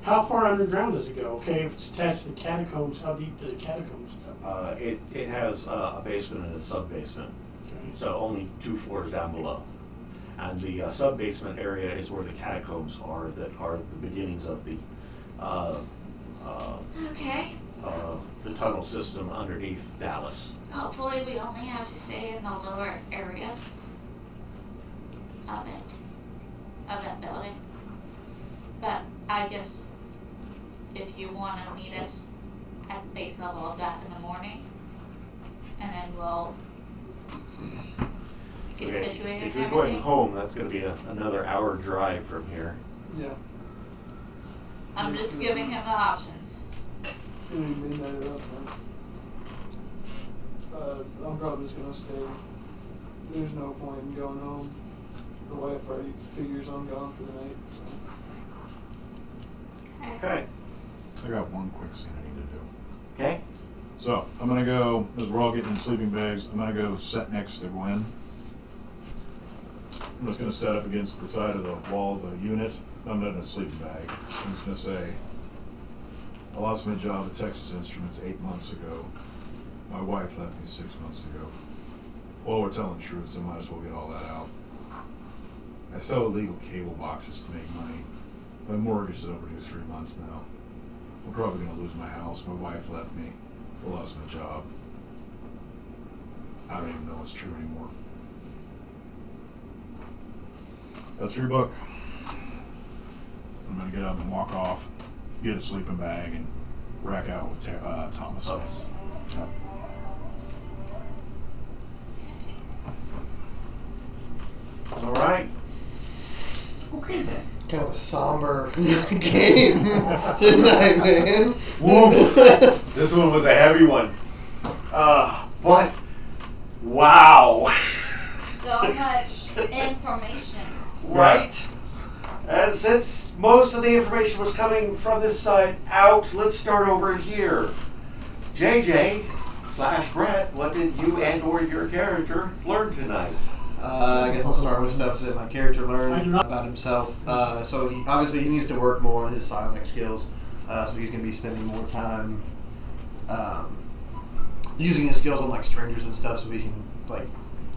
How far underground does it go? Okay, if it's attached to the catacombs, how deep does the catacombs go? It has a basement and a sub-basement, Okay. so only 2 floors down below. And the sub-basement area is where the catacombs are, that are the beginnings of the okay. the tunnel system underneath Dallas. Hopefully we only have to stay in the lower areas of that building. But I guess if you want to meet us at the base level of that in the morning, and then we'll get Okay, situated if and you're going everything. home, that's going to be another hour drive from here. Yeah. I'm just giving him the options. It's gonna be midnight at that point. I'm probably just gonna stay. There's no point in going home. The wife already figures I'm gone for the night. So. Okay. I got one quick thing I need to do. Okay. So I'm gonna go, as we're all getting in sleeping bags, I'm gonna go sit next to Gwen. I'm just gonna set up against the side of the wall of the unit. I'm not in a sleeping bag. I'm just gonna say, I lost my job at Texas Instruments 8 months ago. My wife left me 6 months ago. Well, we're telling the truth, so I might as well get all that out. I sell illegal cable boxes to make money. My mortgage is overdue 3 months now. I'm probably gonna lose my house. My wife left me. I lost my job. I don't even know what's true anymore. That's your book. I'm gonna get up and walk off, get a sleeping bag, and rack out with Thomas. Okay. Yep. All right. Okay then. Kind of a somber game tonight, man. Woof. This one was a heavy one. But wow. So much information. Right? And since most of the information was coming from this side out, let's start over here. JJ/Brett, what did you and or your character learn tonight? I guess I'll start with stuff that my character learned about himself. So he obviously he needs to work more on his psionic skills. So he's going to be spending more time using his skills on like strangers and stuff, so we can like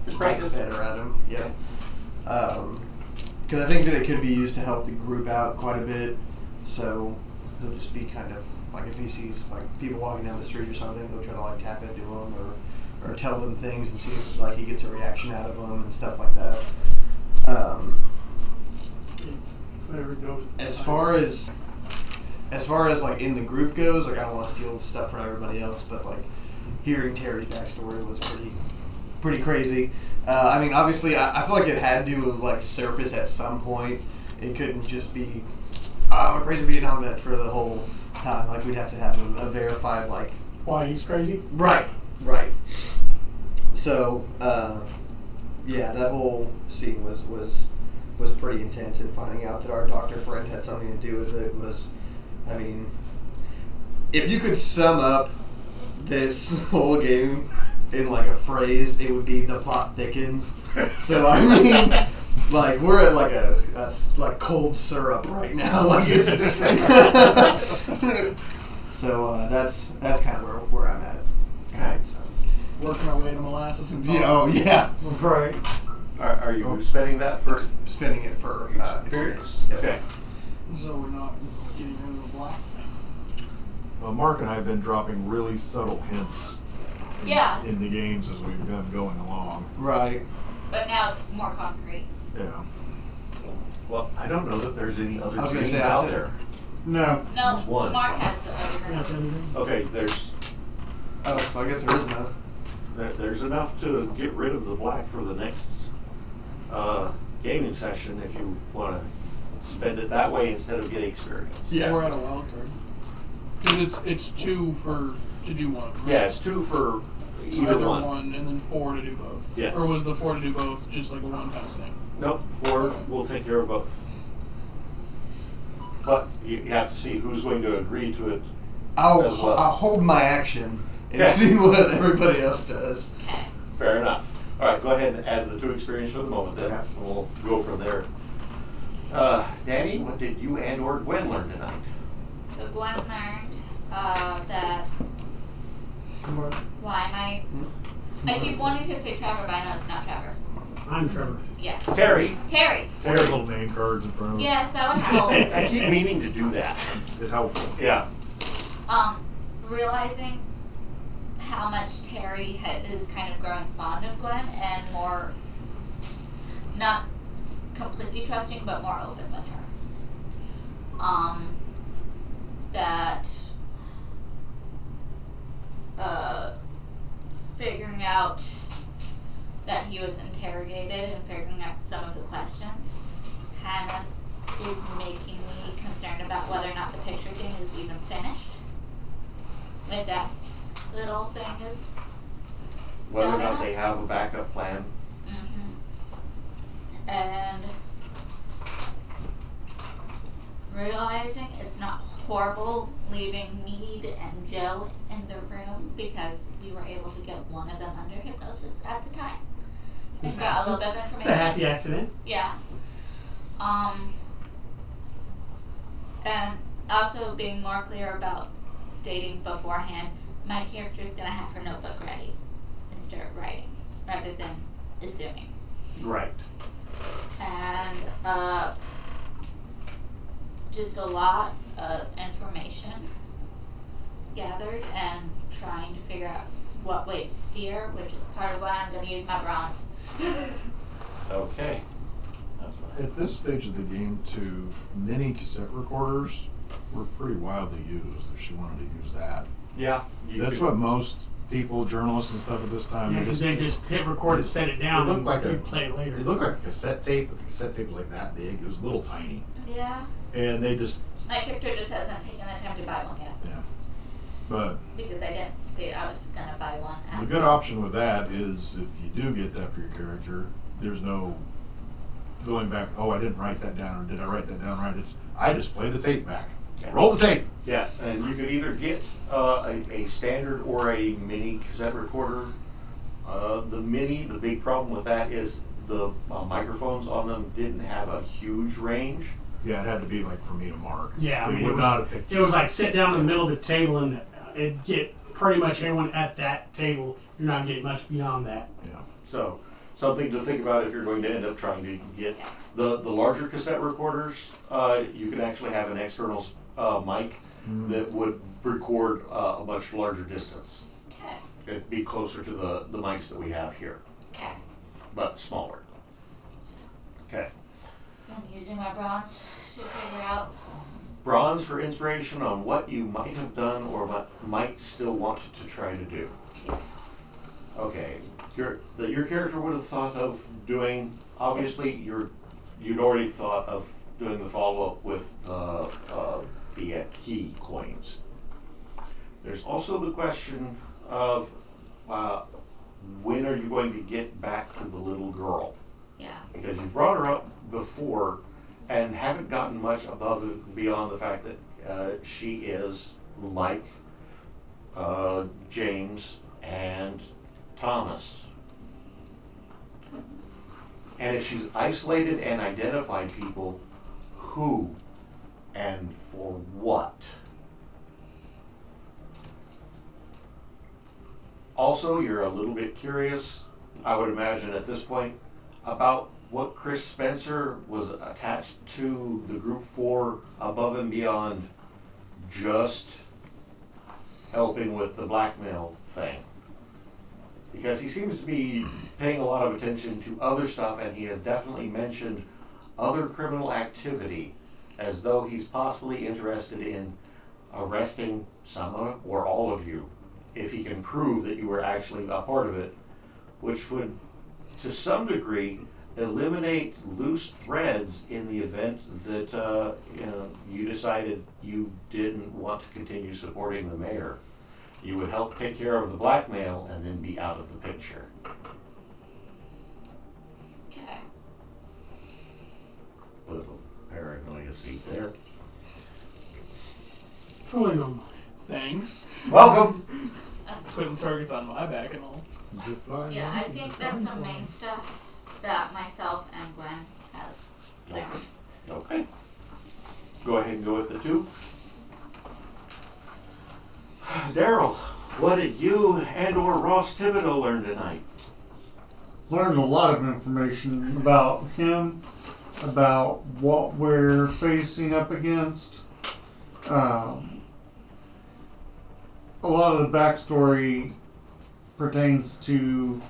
Just get practice. better at him. Yeah. Because I think that it could be used to help the group out quite a bit. So he'll just be kind of like if he sees like people walking down the street or something, he'll try to like tap into them or tell them things and see if like he gets a reaction out of them and stuff like that. As far as as far as like in the group goes, like I don't want to steal stuff from everybody else, but like hearing Terry's backstory was pretty crazy. I mean, obviously, I feel like it had to like surface at some point. It couldn't just be, I'm a crazy Vietnam vet for the whole time. Like we'd have to have a verified like. Why he's crazy? Right. So, yeah, that whole scene was pretty intense, and finding out that our doctor friend had something to do with it was, I mean, if you could sum up this whole game in like a phrase, it would be the plot thickens. So I mean, like we're at like a like cold syrup right now. Like it's so that's kind of where I'm at. Okay. So. Working our way to molasses and Yeah. Right. Are you spending that for Spending it for experience? Yep. Okay. So we're not getting rid of the black. Well, Mark and I have been dropping really subtle hints in the games as we've been going along. Right. But now it's more concrete. Yeah. Well, I don't know that there's any other I was gonna games say, out there. No. No, There's one. Mark has a different. Not the other day. Okay, there's So I guess there is enough. there's enough to get rid of the black for the next gaming session if you want to spend it that way instead of getting experience. Yeah. We're at a wild card. Because it's 2 to do one. Right? Yeah, it's 2 for either one. And then 4 to do both. Yes. Or was the 4 to do both just like a one-time thing? Nope, 4 will take care of both. But you have to see who's going to agree to it. I'll as well. hold my action and Okay. see what everybody else does. Fair enough. All right, go ahead and add the 2 experience for the moment then. Okay. And we'll go from there. Danny, what did you and or Gwen learn tonight? So Gwen learned that. Why am I? I keep wanting to say Trevor, but I know it's not Trevor. I'm Trevor. Yeah. Terry. Terry. Put your little name cards in front of us. Yes, that would help. I keep meaning to do that. It helps. Yeah. Realizing how much Terry is kind of growing fond of Gwen and more, not completely trusting, but more open with her. That figuring out that he was interrogated and figuring out some of the questions kind of is making me concerned about whether or not the picture thing is even finished. Like that little thing is. Whether or done not enough. they have a backup plan. And realizing it's not horrible leaving Mead and Joe in the room because we were able to get one of them under hypnosis at the time. We got a little bit of information. It's a happy accident. Yeah. And also being more clear about stating beforehand, my character's gonna have her notebook ready and start writing rather than assuming. Right. And just a lot of information gathered and trying to figure out what way to steer, which is part of why I'm gonna use my bronze. Okay. That's fine. At this stage of the game, too, mini cassette recorders were pretty widely used. If she wanted to use that, Yeah. that's what most people, journalists and stuff at this time. Yeah, because they just hit record and set it down It looked and like they'd play it later. It looked like a cassette tape, but the cassette tape was like that big. It was a little tiny, Yeah. and they just My character just hasn't taken the time to buy one yet. yeah. But Because I didn't state I was gonna buy one. the good option with that is if you do get that for your character, there's no going back. Oh, I didn't write that down, or did I write that down right? It's I just play the tape back. Yeah. Roll the tape. Yeah, and you could either get a standard or a mini cassette recorder. The mini, the big problem with that is the microphones on them didn't have a huge range. Yeah, it had to be like for me to mark. Yeah, I They mean, would it not was, have picked it was like sit down in the middle of the table and it'd get pretty much everyone at that table. You're not getting much beyond that. Yeah. So something to think about if you're going to end up trying to get the larger cassette recorders. You can actually have an external mic that would record a much larger distance. Okay. It'd be closer to the mics that we have here, Okay. but smaller. Okay. I'm using my bronze to figure out bronze for inspiration on what you might have done or what might still want to try to do. Yes. Okay, your character would have thought of doing. Obviously, you'd already thought of doing the follow-up with the key coins. There's also the question of when are you going to get back to the little girl? Yeah. Because you've brought her up before and haven't gotten much above and beyond the fact that she is like James and Thomas. And if she's isolated and identified people, who and for what? Also, you're a little bit curious, I would imagine at this point, about what Chris Spencer was attached to the group for above and beyond just helping with the blackmail thing. Because he seems to be paying a lot of attention to other stuff, and he has definitely mentioned other criminal activity as though he's possibly interested in arresting some or all of you if he can prove that you were actually a part of it, which would, to some degree, eliminate loose threads in the event that you decided you didn't want to continue supporting the mayor. You would help take care of the blackmail and then be out of the picture. Okay. Little paranoia seat there. Totally normal. Thanks. Welcome. Putting targets on my back and all. Yeah, I think that's the main stuff that myself and Gwen has learned. Okay. Go ahead and go with the 2. Daryl, what did you and or Ross Thibodeau learn tonight? Learned a lot of information about him, about what we're facing up against. A lot of the backstory pertains to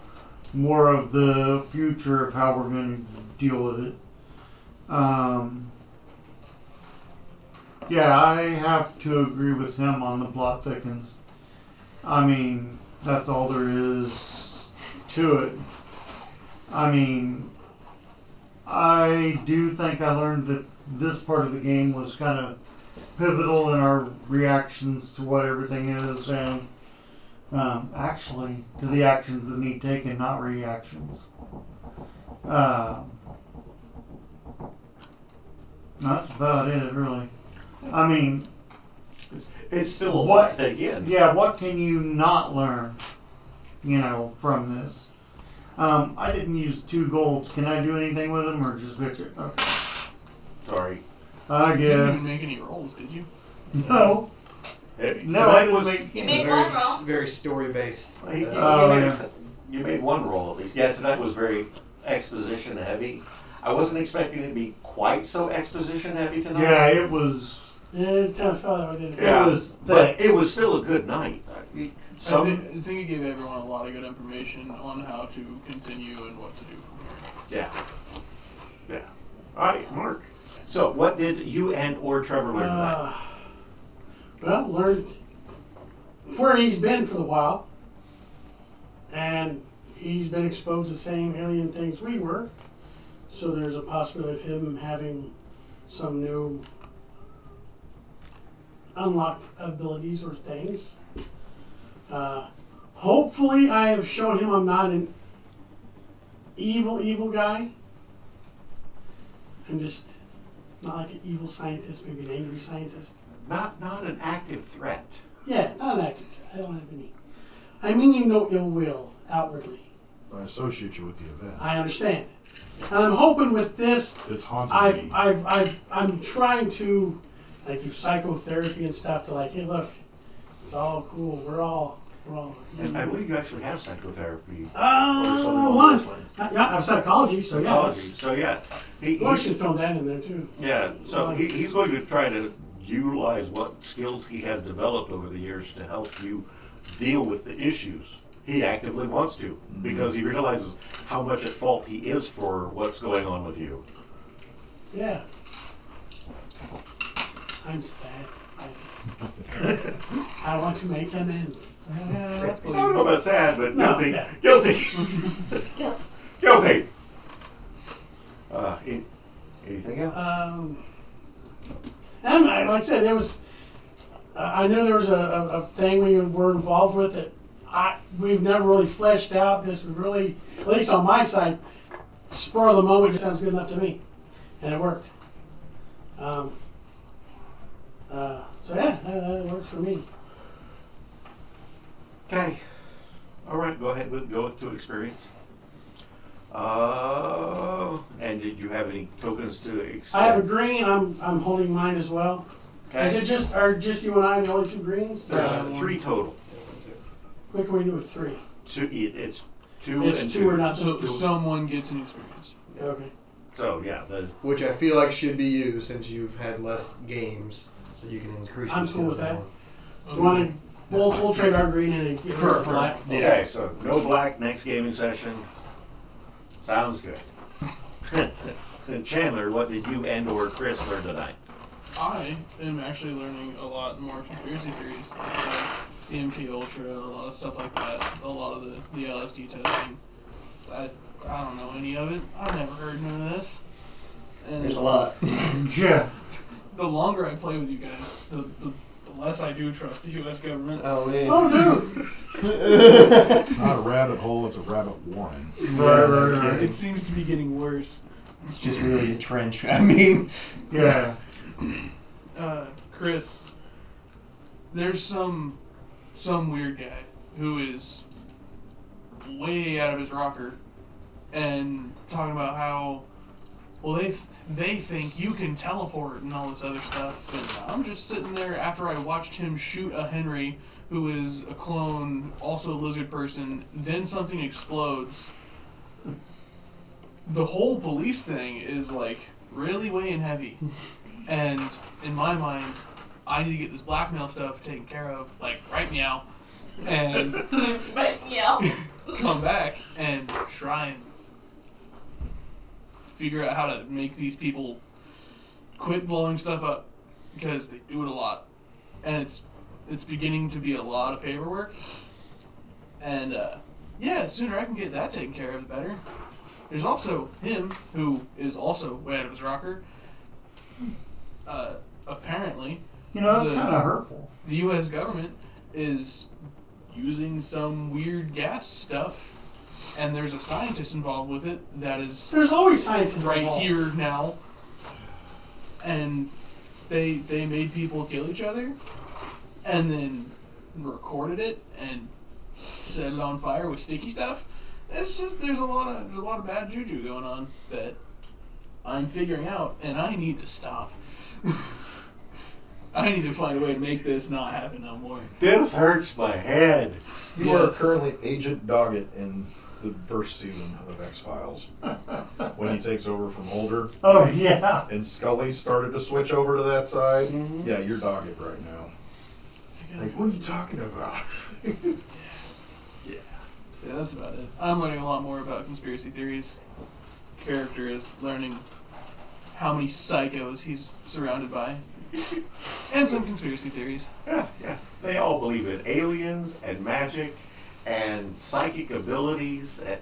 more of the future of how we're going to deal with it. Yeah, I have to agree with him on the plot thickens. I mean, that's all there is to it. I mean, I do think I learned that this part of the game was kind of pivotal in our reactions to what everything is, and actually to the actions that need taken, not reactions. That's about it, really. I mean, It's still a lot to take in. yeah, what can you not learn, from this? I didn't use 2 golds. Can I do anything with them, or just bitch it? Okay. Sorry. I You didn't guess. even make any rolls, did you? No. No, I didn't make You made very, one roll. very story based. You made one roll at least. Yeah, tonight was very exposition heavy. I wasn't expecting it to be quite so exposition heavy tonight. Yeah, it was. It kind of felt that way, didn't it? Yeah, It was but thick. it was still a good night. I think it gave everyone a lot of good information on how to continue and what to do from here. Yeah. All right, Mark. So, what did you and or Trevor learn tonight? Well, learned where he's been for a while, and he's been exposed to the same alien things we were. So there's a possibility of him having some new unlocked abilities or things. Hopefully I have shown him I'm not an evil guy. I'm just not like an evil scientist, maybe an angry scientist. Not an active threat. Yeah, not an active threat. I don't have any. I mean you no ill will outwardly. I associate you with the event. I understand. And I'm hoping with this It's haunted me. I'm trying to do psychotherapy and stuff to hey, look, it's all cool. We're all. And I believe you actually have psychotherapy. I have psychology, so yeah. Psychology. So yeah, I should throw that in there too. yeah. So he's going to try to utilize what skills he has developed over the years to help you deal with the issues. He actively wants to because he realizes how much at fault he is for what's going on with you. Yeah. I'm sad. I want to make amends. That's I don't know about sad, but No, guilty. yeah. Guilty. Guilty. Guilty. Anything else? And like I said, it was. I knew there was a thing we were involved with that we've never really fleshed out. This was really, at least on my side, spur of the moment just sounds good enough to me, and it worked. So yeah, that worked for me. Okay. All right. Go ahead. Go with 2 experience. And did you have any tokens to experience? I have a green. I'm holding mine as well. Okay. Is it just you and I the only 2 greens? There's 3 total. What can we do with 3? It's 2 It's and 2 or not. So Two. someone gets an experience. Okay. So yeah, Which I feel like should be you since you've had less games, so you can increase your I'm cool with skills that. more. Do you want to? We'll trade our green and get For- for black. okay. So no black next gaming session. Sounds good. And Chandler, what did you and/or Chris learn tonight? I am actually learning a lot more conspiracy theories, like the MK Ultra, a lot of stuff like that, a lot of the LSD testing. I don't know any of it. I've never heard none of this. And There's a lot. Yeah. the longer I play with you guys, the less I do trust the U.S. government. Oh man. Oh no! It's not a rabbit hole, it's a rabbit warren. Right. It seems to be getting worse. It's just really a trench. I mean, Yeah. Chris, there's some weird guy who is way out of his rocker and talking about how, well, they think you can teleport and all this other stuff. And I'm just sitting there after I watched him shoot a Henry who is a clone, also a lizard person, then something explodes. The whole police thing is like really weighing heavy. And in my mind, I need to get this blackmail stuff taken care of, like right meow, and Right, yeah. come back and try and figure out how to make these people quit blowing stuff up, because they do it a lot, and it's beginning to be a lot of paperwork. And yeah, the sooner I can get that taken care of, the better. There's also him, who is also way out of his rocker. Apparently, You know, that's kind of hurtful. the U.S. government is using some weird gas stuff, and there's a scientist involved with it that is There's always scientists right involved. here now, and they made people kill each other, and then recorded it and set it on fire with sticky stuff. It's just there's a lot of bad juju going on that I'm figuring out, and I need to stop. I need to find a way to make this not happen no more. This hurts my head. You are Yes. currently Agent Doggett in the first season of X-Files. When he takes over from Mulder Oh, yeah. and Scully started to switch over to that side. Yeah, you're Doggett right now. Like, what are you talking about? Yeah, that's about it. I'm learning a lot more about conspiracy theories. Character is learning how many psychos he's surrounded by. And some conspiracy theories. Yeah. They all believe in aliens and magic and psychic abilities. And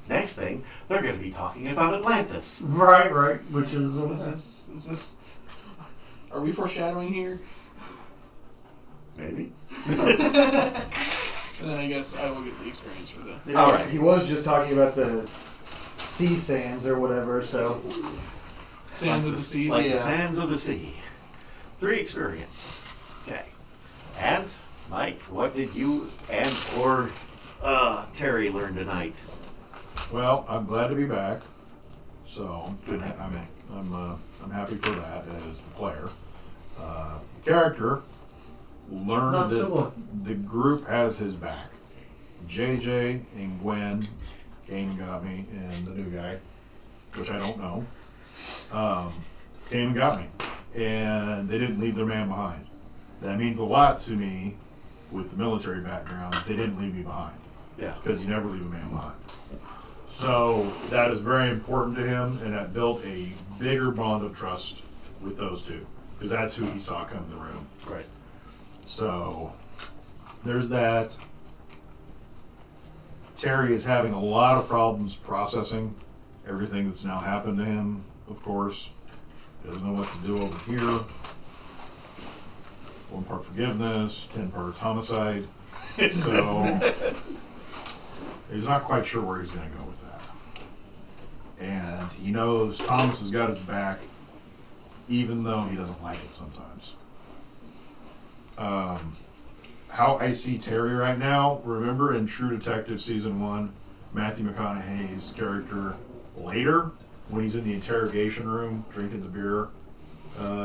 next thing, they're going to be talking about Atlantis. Right. Which Is this are we foreshadowing here? Maybe. And then I guess I will get the experience for the you know, All right. he was just talking about the sea sands or whatever, so sands of the seas. Like the Yeah. sands of the sea. 3 experience. Okay. And, Mike, what did you and or Terry learn tonight? Well, I'm glad to be back. So I'm happy for that as the player. The character learned Not that so the group has his back. JJ and Gwen came and got me, and the new guy, which I don't know, came and got me. And they didn't leave their man behind. That means a lot to me with the military background. They didn't leave me behind. Yeah. Because you never leave a man behind. So that is very important to him, and that built a bigger bond of trust with those two, because that's who he saw come in the room. Right. So there's that. Terry is having a lot of problems processing everything that's now happened to him, of course. Doesn't know what to do over here. 1 part forgiveness, 10 parts homicide. So he's not quite sure where he's going to go with that. And he knows Thomas has got his back, even though he doesn't like it sometimes. How I see Terry right now, remember in True Detective Season 1, Matthew McConaughey's character later, when he's in the interrogation room, drinking the beer,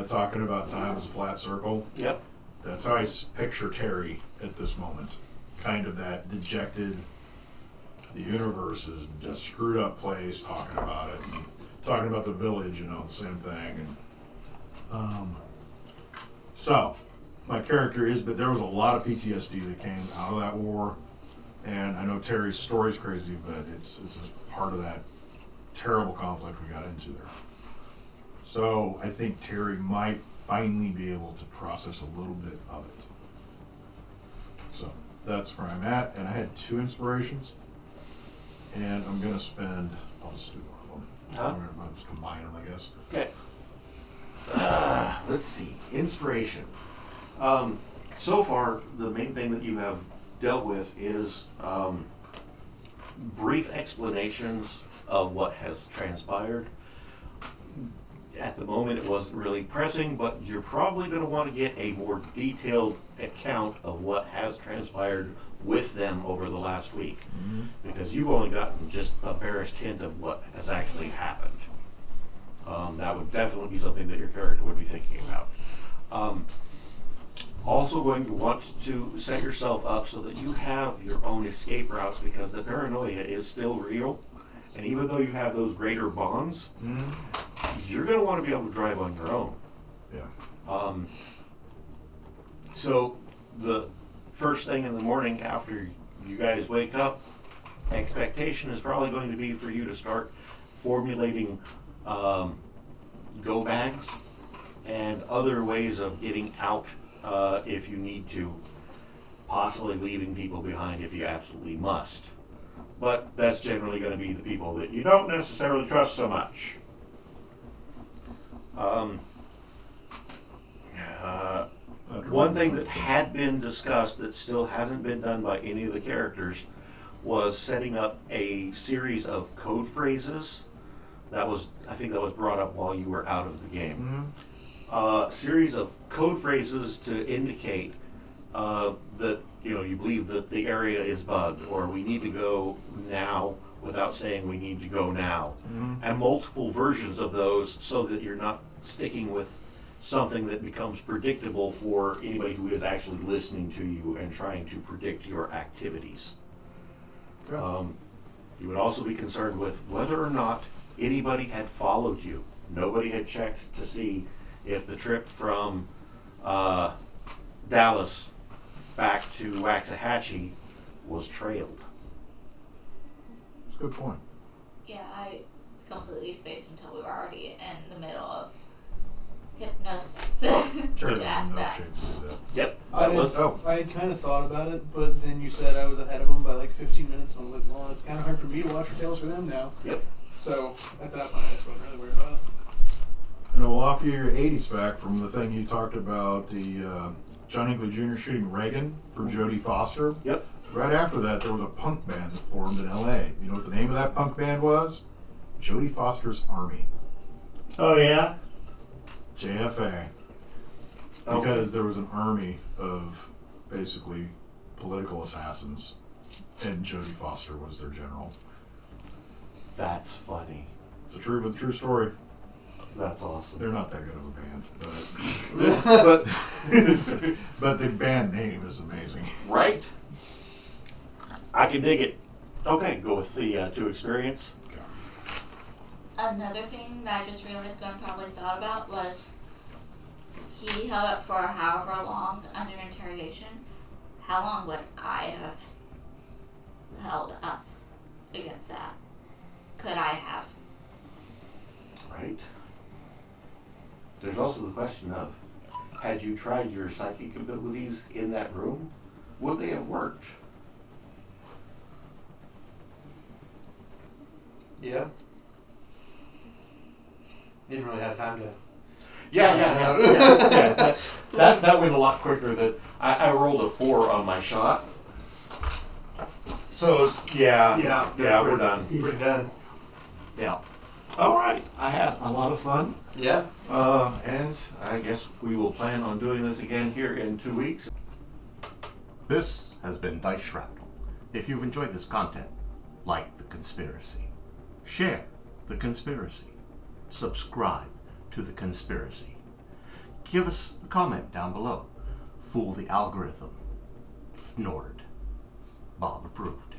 talking about time as a flat circle. Yep. That's how I picture Terry at this moment. Kind of that dejected, the universe is just screwed up place, talking about it, and talking about the village, the same thing. And so, my character is, but there was a lot of PTSD that came out of that war, and I know Terry's story's crazy, but it's just part of that terrible conflict we got into there. So I think Terry might finally be able to process a little bit of it. So that's where I'm at, and I had 2 inspirations, and I'm going to spend, I'll just do one of them. I'll just combine them, I guess. Okay. Let's see. Inspiration. So far, the main thing that you have dealt with is brief explanations of what has transpired. At the moment, it wasn't really pressing, but you're probably going to want to get a more detailed account of what has transpired with them over the last week, because you've only gotten just a barest hint of what has actually happened. That would definitely be something that your character would be thinking about. Also going to want to set yourself up so that you have your own escape routes, because the paranoia is still real. And even though you have those greater bonds, you're going to want to be able to drive on your own. Yeah. So the first thing in the morning after you guys wake up, expectation is probably going to be for you to start formulating go bags and other ways of getting out if you need to, possibly leaving people behind if you absolutely must. But that's generally going to be the people that you don't necessarily trust so much. One thing that had been discussed that still hasn't been done by any of the characters was setting up a series of code phrases. I think that was brought up while you were out of the game. Series of code phrases to indicate that you believe that the area is bugged, or we need to go now without saying we need to go now, and multiple versions of those, so that you're not sticking with something that becomes predictable for anybody who is actually listening to you and trying to predict your activities. You would also be concerned with whether or not anybody had followed you. Nobody had checked to see if the trip from Dallas back to Waxahachie was trailed. That's a good point. Yeah, I completely spaced until we were already in the middle of hypnosis. to ask that. Yep. I had kind of thought about it, but then you said I was ahead of them by like 15 minutes. And I was like, well, it's kind of hard for me to watch Tales for them now. Yep. So at that point, I just wasn't really worried about it. And we'll offer you your 80s back from the thing you talked about, the John Hinckley Jr. shooting Reagan for Jodie Foster. Yep. Right after that, there was a punk band that formed in L.A. You know what the name of that punk band was? Jodie Foster's Army. Oh, yeah? JFA. Because there was an army of basically political assassins, and Jodie Foster was their general. That's funny. It's a true story. That's awesome. They're not that good of a band, but but the band name is amazing. Right? I can dig it. Okay, go with the 2 experience. Another thing that I just realized Glenn probably thought about was he held up for however long under interrogation. How long would I have held up against that? Could I have? Right. There's also the question of, had you tried your psychic abilities in that room, would they have worked? Yeah. Didn't really have time to. Yeah. That went a lot quicker. That I rolled a 4 on my shot. So we're done. We're done. Yeah. All right. I had a lot of fun. Yeah. And I guess we will plan on doing this again here in 2 weeks. This has been Dice Shrapnel. If you've enjoyed this content, like the conspiracy, share the conspiracy, subscribe to the conspiracy. Give us a comment down below. Fool the algorithm. Fnord. Bob approved.